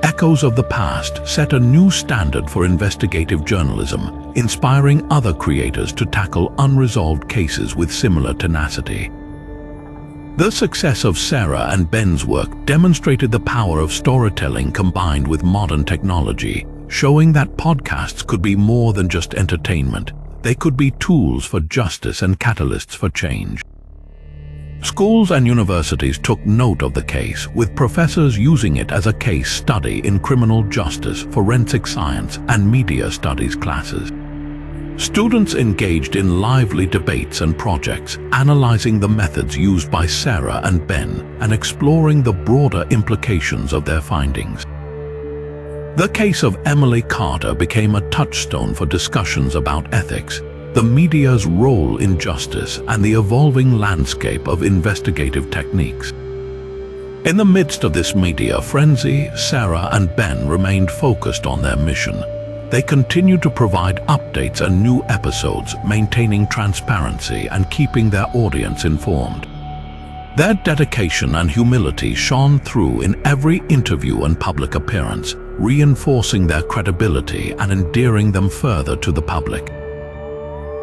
Echoes of the Past set a new standard for investigative journalism, inspiring other creators to tackle unresolved cases with similar tenacity. The success of Sarah and Ben's work demonstrated the power of storytelling combined with modern technology, showing that podcasts could be more than just entertainment. They could be tools for justice and catalysts for change. Schools and universities took note of the case, with professors using it as a case study in criminal justice, forensic science, and media studies classes. Students engaged in lively debates and projects, analyzing the methods used by Sarah and Ben and exploring the broader implications of their findings. The case of Emily Carter became a touchstone for discussions about ethics, the media's role in justice, and the evolving landscape of investigative techniques. In the midst of this media frenzy, Sarah and Ben remained focused on their mission. They continued to provide updates and new episodes, maintaining transparency and keeping their audience informed. Their dedication and humility shone through in every interview and public appearance, reinforcing their credibility and endearing them further to the public.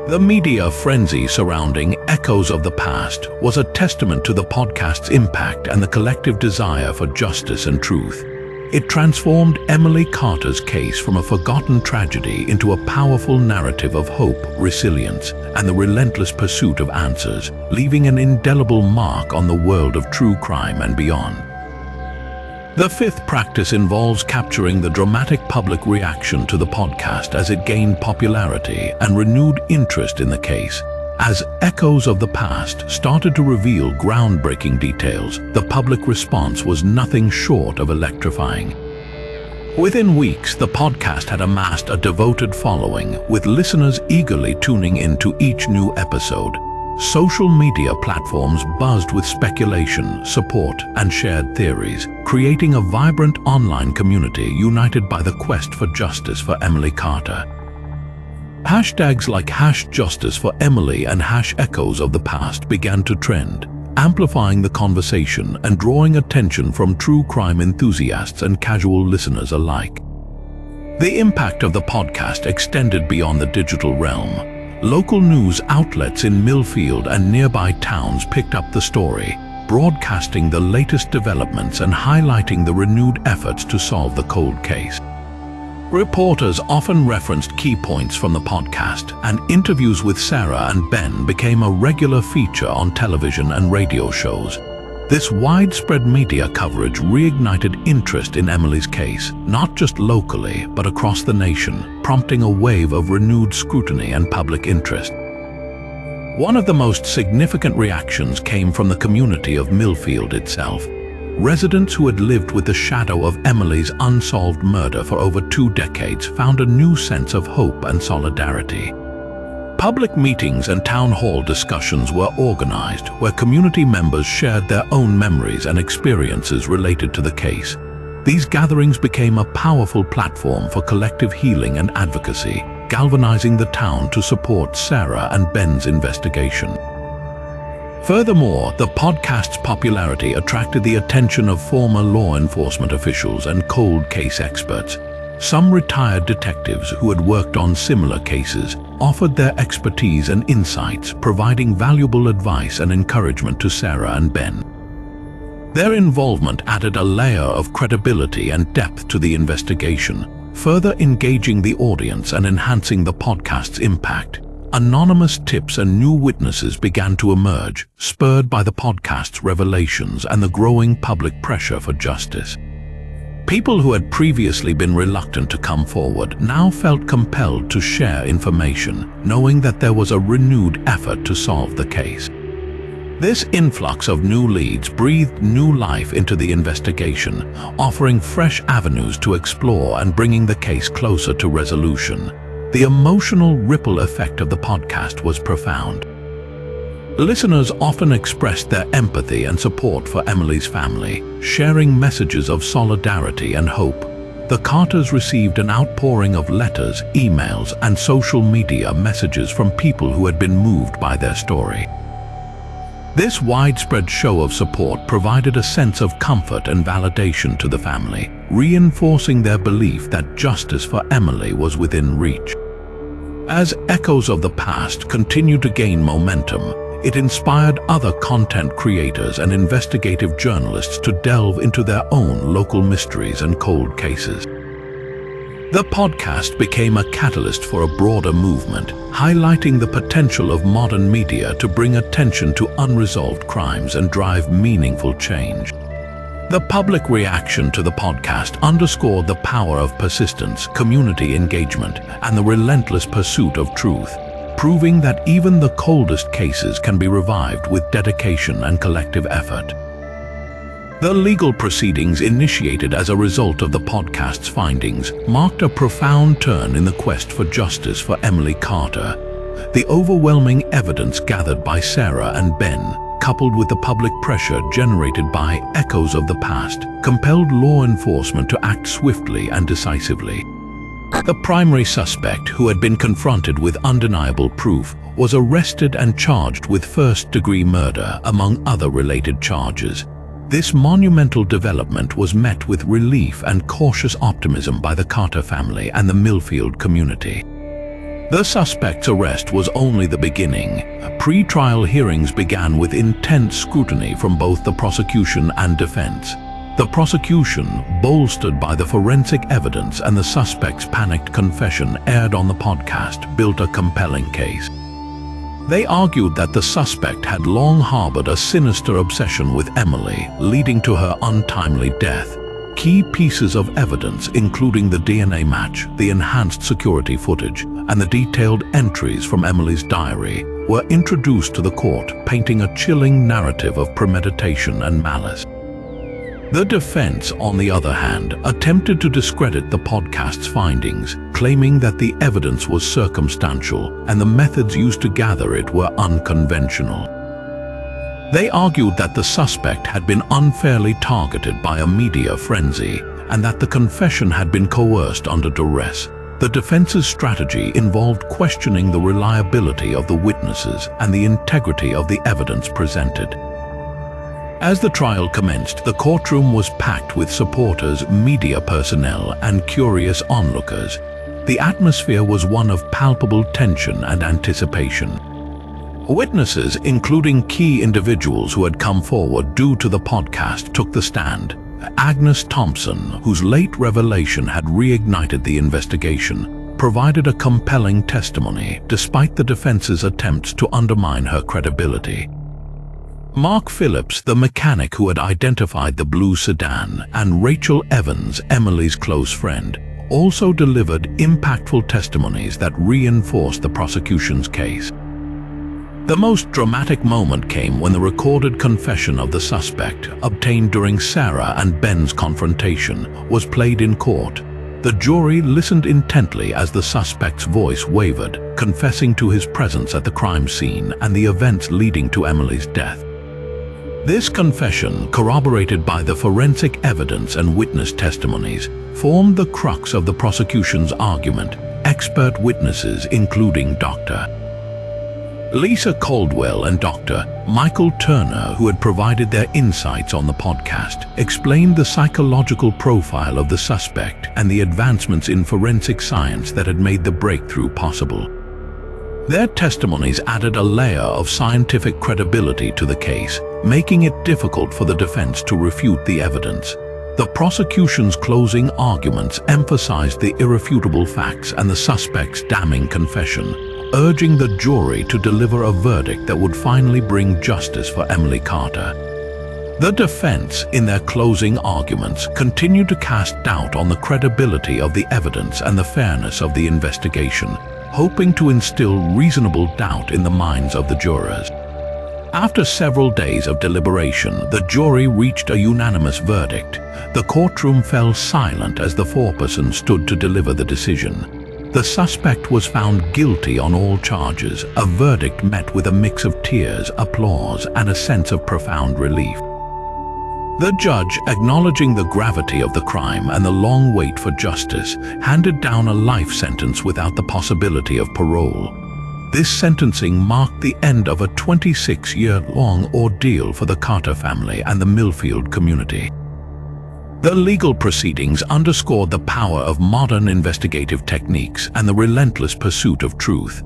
The media frenzy surrounding Echoes of the Past was a testament to the podcast's impact and the collective desire for justice and truth. It transformed Emily Carter's case from a forgotten tragedy into a powerful narrative of hope, resilience, and the relentless pursuit of answers, leaving an indelible mark on the world of true crime and beyond. The fifth practice involves capturing the dramatic public reaction to the podcast as it gained popularity and renewed interest in the case. As echoes of the past started to reveal groundbreaking details, the public response was nothing short of electrifying. Within weeks, the podcast had amassed a devoted following, with listeners eagerly tuning into each new episode. Social media platforms buzzed with speculation, support, and shared theories, creating a vibrant online community united by the quest for justice for Emily Carter. Hashtags like #JusticeForEmily and #Echoes of the Past began to trend, amplifying the conversation and drawing attention from true crime enthusiasts and casual listeners alike. The impact of the podcast extended beyond the digital realm. Local news outlets in Millfield and nearby towns picked up the story, broadcasting the latest developments and highlighting the renewed efforts to solve the cold case. Reporters often referenced key points from the podcast, and interviews with Sarah and Ben became a regular feature on television and radio shows. This widespread media coverage reignited interest in Emily's case, not just locally, but across the nation, prompting a wave of renewed scrutiny and public interest. One of the most significant reactions came from the community of Millfield itself. Residents who had lived with the shadow of Emily's unsolved murder for over 2 decades found a new sense of hope and solidarity. Public meetings and town hall discussions were organized, where community members shared their own memories and experiences related to the case. These gatherings became a powerful platform for collective healing and advocacy, galvanizing the town to support Sarah and Ben's investigation. Furthermore, the podcast's popularity attracted the attention of former law enforcement officials and cold case experts. Some retired detectives who had worked on similar cases offered their expertise and insights, providing valuable advice and encouragement to Sarah and Ben. Their involvement added a layer of credibility and depth to the investigation, further engaging the audience and enhancing the podcast's impact. Anonymous tips and new witnesses began to emerge, spurred by the podcast's revelations and the growing public pressure for justice. People who had previously been reluctant to come forward now felt compelled to share information, knowing that there was a renewed effort to solve the case. This influx of new leads breathed new life into the investigation, offering fresh avenues to explore and bringing the case closer to resolution. The emotional ripple effect of the podcast was profound. Listeners often expressed their empathy and support for Emily's family, sharing messages of solidarity and hope. The Carters received an outpouring of letters, emails, and social media messages from people who had been moved by their story. This widespread show of support provided a sense of comfort and validation to the family, reinforcing their belief that justice for Emily was within reach. As echoes of the past continued to gain momentum, it inspired other content creators and investigative journalists to delve into their own local mysteries and cold cases. The podcast became a catalyst for a broader movement, highlighting the potential of modern media to bring attention to unresolved crimes and drive meaningful change. The public reaction to the podcast underscored the power of persistence, community engagement, and the relentless pursuit of truth, proving that even the coldest cases can be revived with dedication and collective effort. The legal proceedings initiated as a result of the podcast's findings marked a profound turn in the quest for justice for Emily Carter. The overwhelming evidence gathered by Sarah and Ben, coupled with the public pressure generated by echoes of the past, compelled law enforcement to act swiftly and decisively. The primary suspect, who had been confronted with undeniable proof, was arrested and charged with first-degree murder, among other related charges. This monumental development was met with relief and cautious optimism by the Carter family and the Millfield community. The suspect's arrest was only the beginning. Pre-trial hearings began with intense scrutiny from both the prosecution and defense. The prosecution, bolstered by the forensic evidence and the suspect's panicked confession aired on the podcast, built a compelling case. They argued that the suspect had long harbored a sinister obsession with Emily, leading to her untimely death. Key pieces of evidence, including the DNA match, the enhanced security footage, and the detailed entries from Emily's diary, were introduced to the court, painting a chilling narrative of premeditation and malice. The defense, on the other hand, attempted to discredit the podcast's findings, claiming that the evidence was circumstantial and the methods used to gather it were unconventional. They argued that the suspect had been unfairly targeted by a media frenzy and that the confession had been coerced under duress. The defense's strategy involved questioning the reliability of the witnesses and the integrity of the evidence presented. As the trial commenced, the courtroom was packed with supporters, media personnel, and curious onlookers. The atmosphere was one of palpable tension and anticipation. Witnesses, including key individuals who had come forward due to the podcast, took the stand. Agnes Thompson, whose late revelation had reignited the investigation, provided a compelling testimony despite the defense's attempts to undermine her credibility. Mark Phillips, the mechanic who had identified the blue sedan, and Rachel Evans, Emily's close friend, also delivered impactful testimonies that reinforced the prosecution's case. The most dramatic moment came when the recorded confession of the suspect, obtained during Sarah and Ben's confrontation, was played in court. The jury listened intently as the suspect's voice wavered, confessing to his presence at the crime scene and the events leading to Emily's death. This confession, corroborated by the forensic evidence and witness testimonies, formed the crux of the prosecution's argument. Expert witnesses, including Dr. Lisa Caldwell and Dr. Michael Turner, who had provided their insights on the podcast, explained the psychological profile of the suspect and the advancements in forensic science that had made the breakthrough possible. Their testimonies added a layer of scientific credibility to the case, making it difficult for the defense to refute the evidence. The prosecution's closing arguments emphasized the irrefutable facts and the suspect's damning confession, urging the jury to deliver a verdict that would finally bring justice for Emily Carter. The defense, in their closing arguments, continued to cast doubt on the credibility of the evidence and the fairness of the investigation, hoping to instill reasonable doubt in the minds of the jurors. After several days of deliberation, the jury reached a unanimous verdict. The courtroom fell silent as the foreperson stood to deliver the decision. The suspect was found guilty on all charges, a verdict met with a mix of tears, applause, and a sense of profound relief. The judge, acknowledging the gravity of the crime and the long wait for justice, handed down a life sentence without the possibility of parole. This sentencing marked the end of a 26-year-long ordeal for the Carter family and the Millfield community. The legal proceedings underscored the power of modern investigative techniques and the relentless pursuit of truth.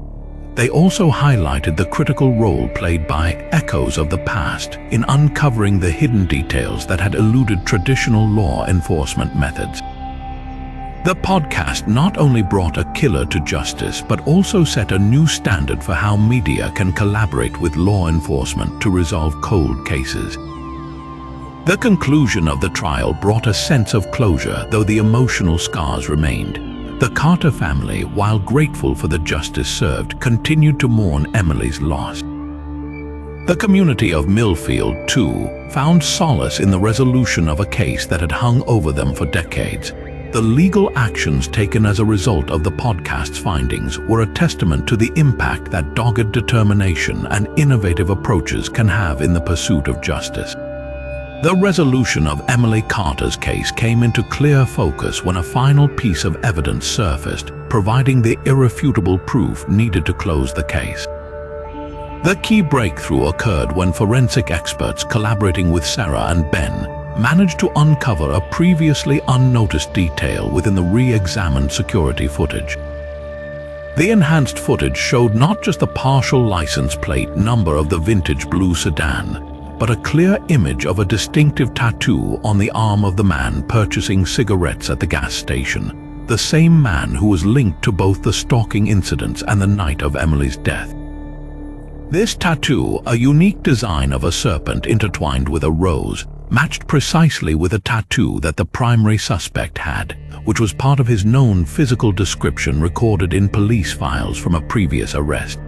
They also highlighted the critical role played by echoes of the past in uncovering the hidden details that had eluded traditional law enforcement methods. The podcast not only brought a killer to justice, but also set a new standard for how media can collaborate with law enforcement to resolve cold cases. The conclusion of the trial brought a sense of closure, though the emotional scars remained. The Carter family, while grateful for the justice served, continued to mourn Emily's loss. The community of Millfield, too, found solace in the resolution of a case that had hung over them for decades. The legal actions taken as a result of the podcast's findings were a testament to the impact that dogged determination and innovative approaches can have in the pursuit of justice. The resolution of Emily Carter's case came into clear focus when a final piece of evidence surfaced, providing the irrefutable proof needed to close the case. The key breakthrough occurred when forensic experts collaborating with Sarah and Ben managed to uncover a previously unnoticed detail within the re-examined security footage. The enhanced footage showed not just the partial license plate number of the vintage blue sedan, but a clear image of a distinctive tattoo on the arm of the man purchasing cigarettes at the gas station, the same man who was linked to both the stalking incidents and the night of Emily's death. This tattoo, a unique design of a serpent intertwined with a rose, matched precisely with a tattoo that the primary suspect had, which was part of his known physical description recorded in police files from a previous arrest.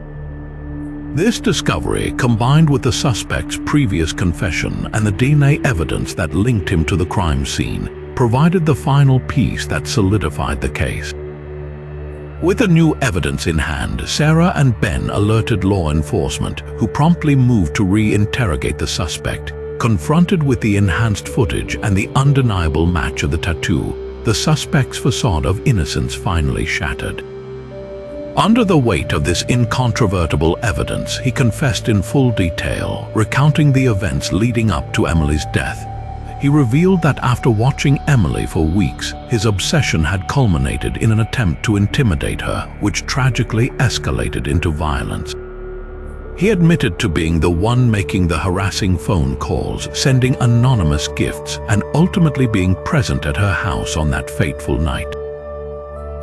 This discovery, combined with the suspect's previous confession and the DNA evidence that linked him to the crime scene, provided the final piece that solidified the case. With the new evidence in hand, Sarah and Ben alerted law enforcement, who promptly moved to re-interrogate the suspect. Confronted with the enhanced footage and the undeniable match of the tattoo, the suspect's facade of innocence finally shattered. Under the weight of this incontrovertible evidence, he confessed in full detail, recounting the events leading up to Emily's death. He revealed that after watching Emily for weeks, his obsession had culminated in an attempt to intimidate her, which tragically escalated into violence. He admitted to being the one making the harassing phone calls, sending anonymous gifts, and ultimately being present at her house on that fateful night.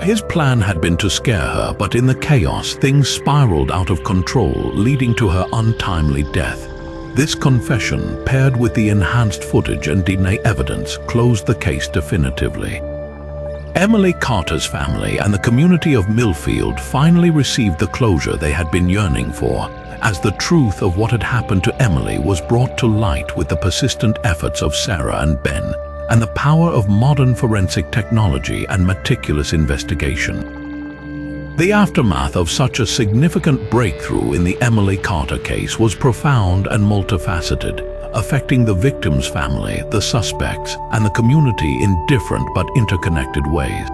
His plan had been to scare her, but in the chaos, things spiraled out of control, leading to her untimely death. This confession, paired with the enhanced footage and DNA evidence, closed the case definitively. Emily Carter's family and the community of Millfield finally received the closure they had been yearning for, as the truth of what had happened to Emily was brought to light with the persistent efforts of Sarah and Ben, and the power of modern forensic technology and meticulous investigation. The aftermath of such a significant breakthrough in the Emily Carter case was profound and multifaceted, affecting the victim's family, the suspects, and the community in different but interconnected ways.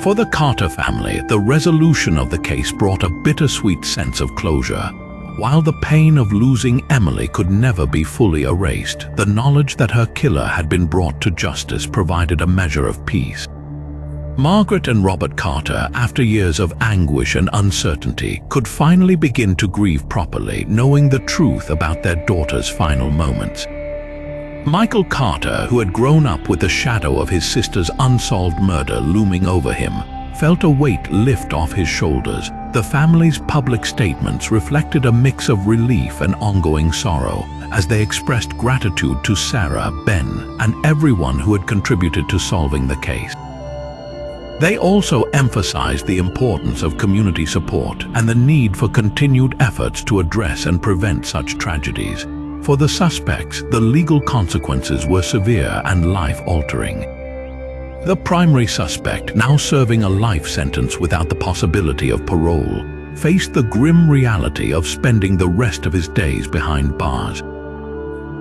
For the Carter family, the resolution of the case brought a bittersweet sense of closure. While the pain of losing Emily could never be fully erased, the knowledge that her killer had been brought to justice provided a measure of peace. Margaret and Robert Carter, after years of anguish and uncertainty, could finally begin to grieve properly, knowing the truth about their daughter's final moments. Michael Carter, who had grown up with the shadow of his sister's unsolved murder looming over him, felt a weight lift off his shoulders. The family's public statements reflected a mix of relief and ongoing sorrow, as they expressed gratitude to Sarah, Ben, and everyone who had contributed to solving the case. They also emphasized the importance of community support and the need for continued efforts to address and prevent such tragedies. For the suspects, the legal consequences were severe and life-altering. The primary suspect, now serving a life sentence without the possibility of parole, faced the grim reality of spending the rest of his days behind bars.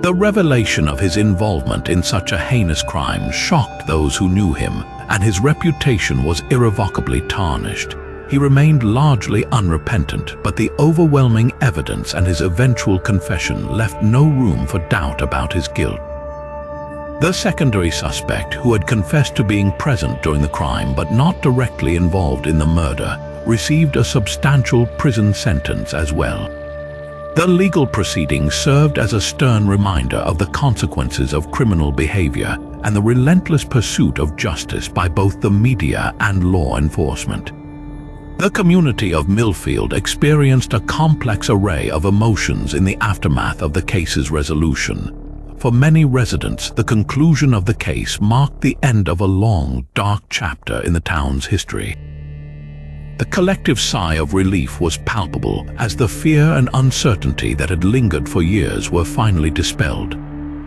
The revelation of his involvement in such a heinous crime shocked those who knew him, and his reputation was irrevocably tarnished. He remained largely unrepentant, but the overwhelming evidence and his eventual confession left no room for doubt about his guilt. The secondary suspect, who had confessed to being present during the crime but not directly involved in the murder, received a substantial prison sentence as well. The legal proceedings served as a stern reminder of the consequences of criminal behavior and the relentless pursuit of justice by both the media and law enforcement. The community of Millfield experienced a complex array of emotions in the aftermath of the case's resolution. For many residents, the conclusion of the case marked the end of a long, dark chapter in the town's history. The collective sigh of relief was palpable as the fear and uncertainty that had lingered for years were finally dispelled.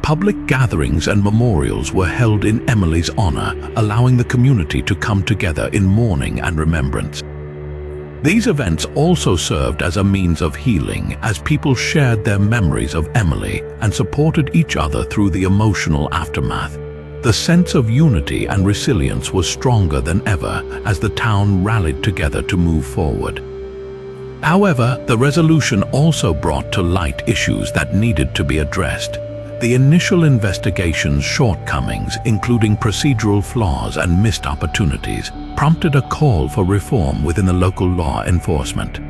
Public gatherings and memorials were held in Emily's honor, allowing the community to come together in mourning and remembrance. These events also served as a means of healing as people shared their memories of Emily and supported each other through the emotional aftermath. The sense of unity and resilience was stronger than ever as the town rallied together to move forward. However, the resolution also brought to light issues that needed to be addressed. The initial investigation's shortcomings, including procedural flaws and missed opportunities, prompted a call for reform within the local law enforcement.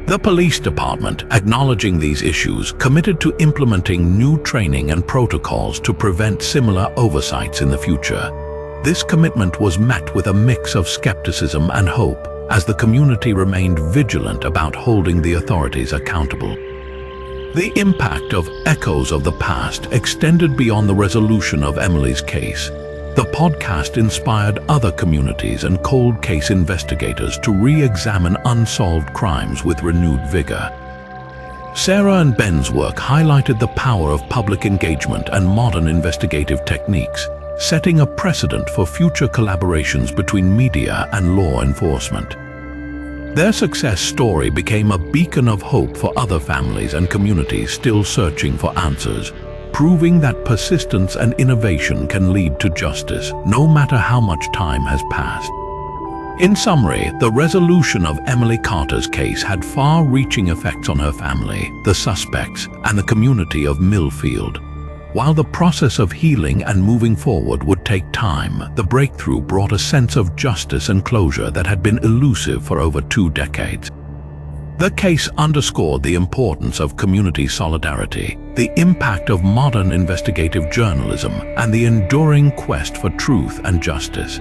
The police department, acknowledging these issues, committed to implementing new training and protocols to prevent similar oversights in the future. This commitment was met with a mix of skepticism and hope, as the community remained vigilant about holding the authorities accountable. The impact of Echoes of the Past extended beyond the resolution of Emily's case. The podcast inspired other communities and cold case investigators to re-examine unsolved crimes with renewed vigor. Sarah and Ben's work highlighted the power of public engagement and modern investigative techniques, setting a precedent for future collaborations between media and law enforcement. Their success story became a beacon of hope for other families and communities still searching for answers, proving that persistence and innovation can lead to justice, no matter how much time has passed. In summary, the resolution of Emily Carter's case had far-reaching effects on her family, the suspects, and the community of Millfield. While the process of healing and moving forward would take time, the breakthrough brought a sense of justice and closure that had been elusive for over 2 decades. The case underscored the importance of community solidarity, the impact of modern investigative journalism, and the enduring quest for truth and justice.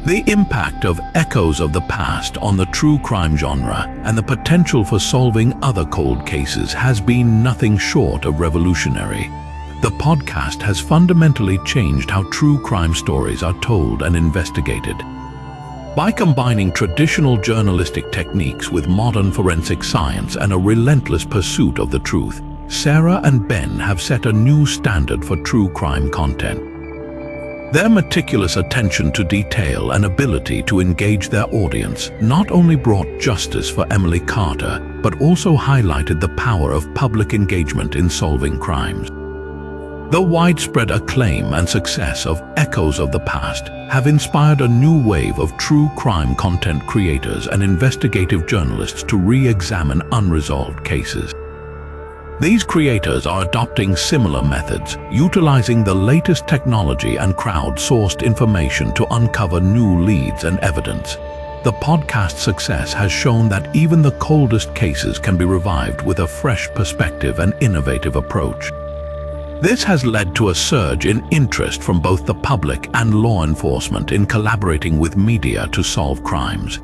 The impact of Echoes of the Past on the true crime genre and the potential for solving other cold cases has been nothing short of revolutionary. The podcast has fundamentally changed how true crime stories are told and investigated. By combining traditional journalistic techniques with modern forensic science and a relentless pursuit of the truth, Sarah and Ben have set a new standard for true crime content. Their meticulous attention to detail and ability to engage their audience not only brought justice for Emily Carter, but also highlighted the power of public engagement in solving crimes. The widespread acclaim and success of Echoes of the Past have inspired a new wave of true crime content creators and investigative journalists to re-examine unresolved cases. These creators are adopting similar methods, utilizing the latest technology and crowd-sourced information to uncover new leads and evidence. The podcast's success has shown that even the coldest cases can be revived with a fresh perspective and innovative approach. This has led to a surge in interest from both the public and law enforcement in collaborating with media to solve crimes.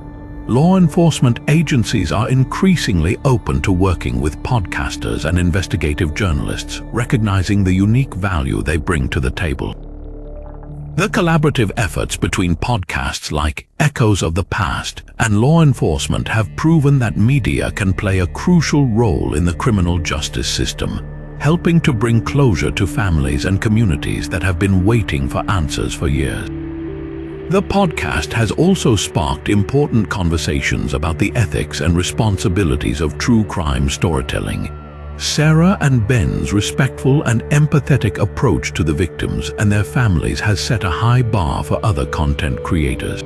Law enforcement agencies are increasingly open to working with podcasters and investigative journalists, recognizing the unique value they bring to the table. The collaborative efforts between podcasts like Echoes of the Past and law enforcement have proven that media can play a crucial role in the criminal justice system, helping to bring closure to families and communities that have been waiting for answers for years. The podcast has also sparked important conversations about the ethics and responsibilities of true crime storytelling. Sarah and Ben's respectful and empathetic approach to the victims and their families has set a high bar for other content creators.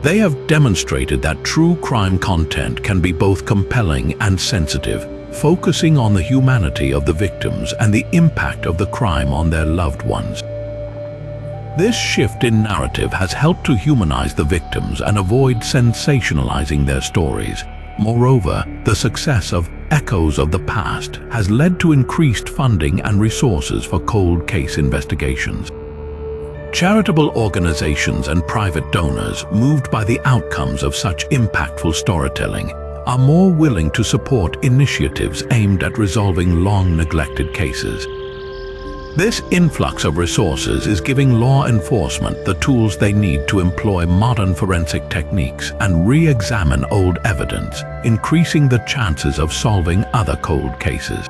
They have demonstrated that true crime content can be both compelling and sensitive, focusing on the humanity of the victims and the impact of the crime on their loved ones. This shift in narrative has helped to humanize the victims and avoid sensationalizing their stories. Moreover, the success of Echoes of the Past has led to increased funding and resources for cold case investigations. Charitable organizations and private donors, moved by the outcomes of such impactful storytelling, are more willing to support initiatives aimed at resolving long-neglected cases. This influx of resources is giving law enforcement the tools they need to employ modern forensic techniques and re-examine old evidence, increasing the chances of solving other cold cases.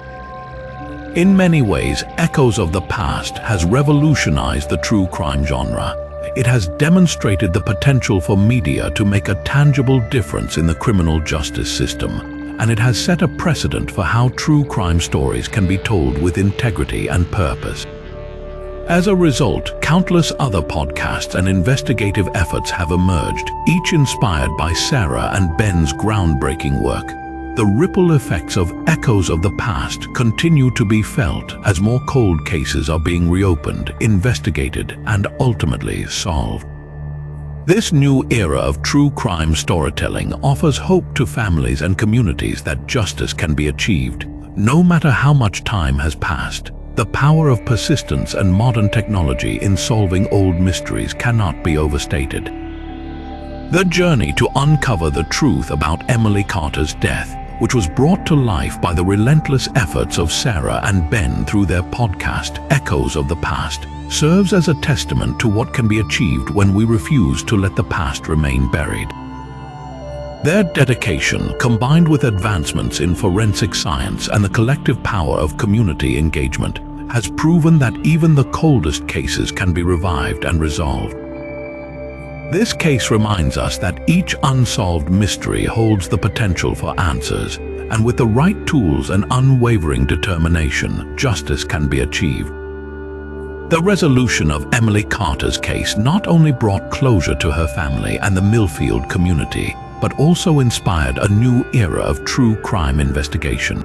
In many ways, Echoes of the Past has revolutionized the true crime genre. It has demonstrated the potential for media to make a tangible difference in the criminal justice system, and it has set a precedent for how true crime stories can be told with integrity and purpose. As a result, countless other podcasts and investigative efforts have emerged, each inspired by Sarah and Ben's groundbreaking work. The ripple effects of Echoes of the Past continue to be felt as more cold cases are being reopened, investigated, and ultimately solved. This new era of true crime storytelling offers hope to families and communities that justice can be achieved, no matter how much time has passed. The power of persistence and modern technology in solving old mysteries cannot be overstated. The journey to uncover the truth about Emily Carter's death which was brought to life by the relentless efforts of Sarah and Ben through their podcast, Echoes of the Past, serves as a testament to what can be achieved when we refuse to let the past remain buried. Their dedication, combined with advancements in forensic science and the collective power of community engagement, has proven that even the coldest cases can be revived and resolved. This case reminds us that each unsolved mystery holds the potential for answers, and with the right tools and unwavering determination, justice can be achieved. The resolution of Emily Carter's case not only brought closure to her family and the Millfield community, but also inspired a new era of true crime investigation.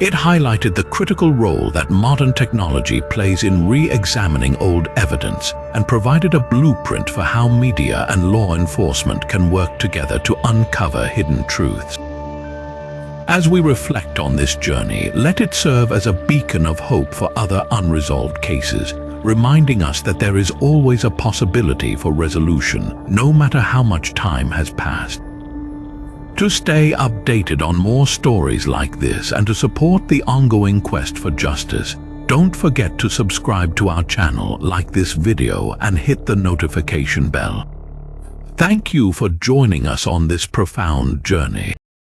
It highlighted the critical role that modern technology plays in re-examining old evidence and provided a blueprint for how media and law enforcement can work together to uncover hidden truths. As we reflect on this journey, let it serve as a beacon of hope for other unresolved cases, reminding us that there is always a possibility for resolution, no matter how much time has passed. To stay updated on more stories like this and to support the ongoing quest for justice, don't forget to subscribe to our channel, like this video, and hit the notification bell. Thank you for joining us on this profound journey.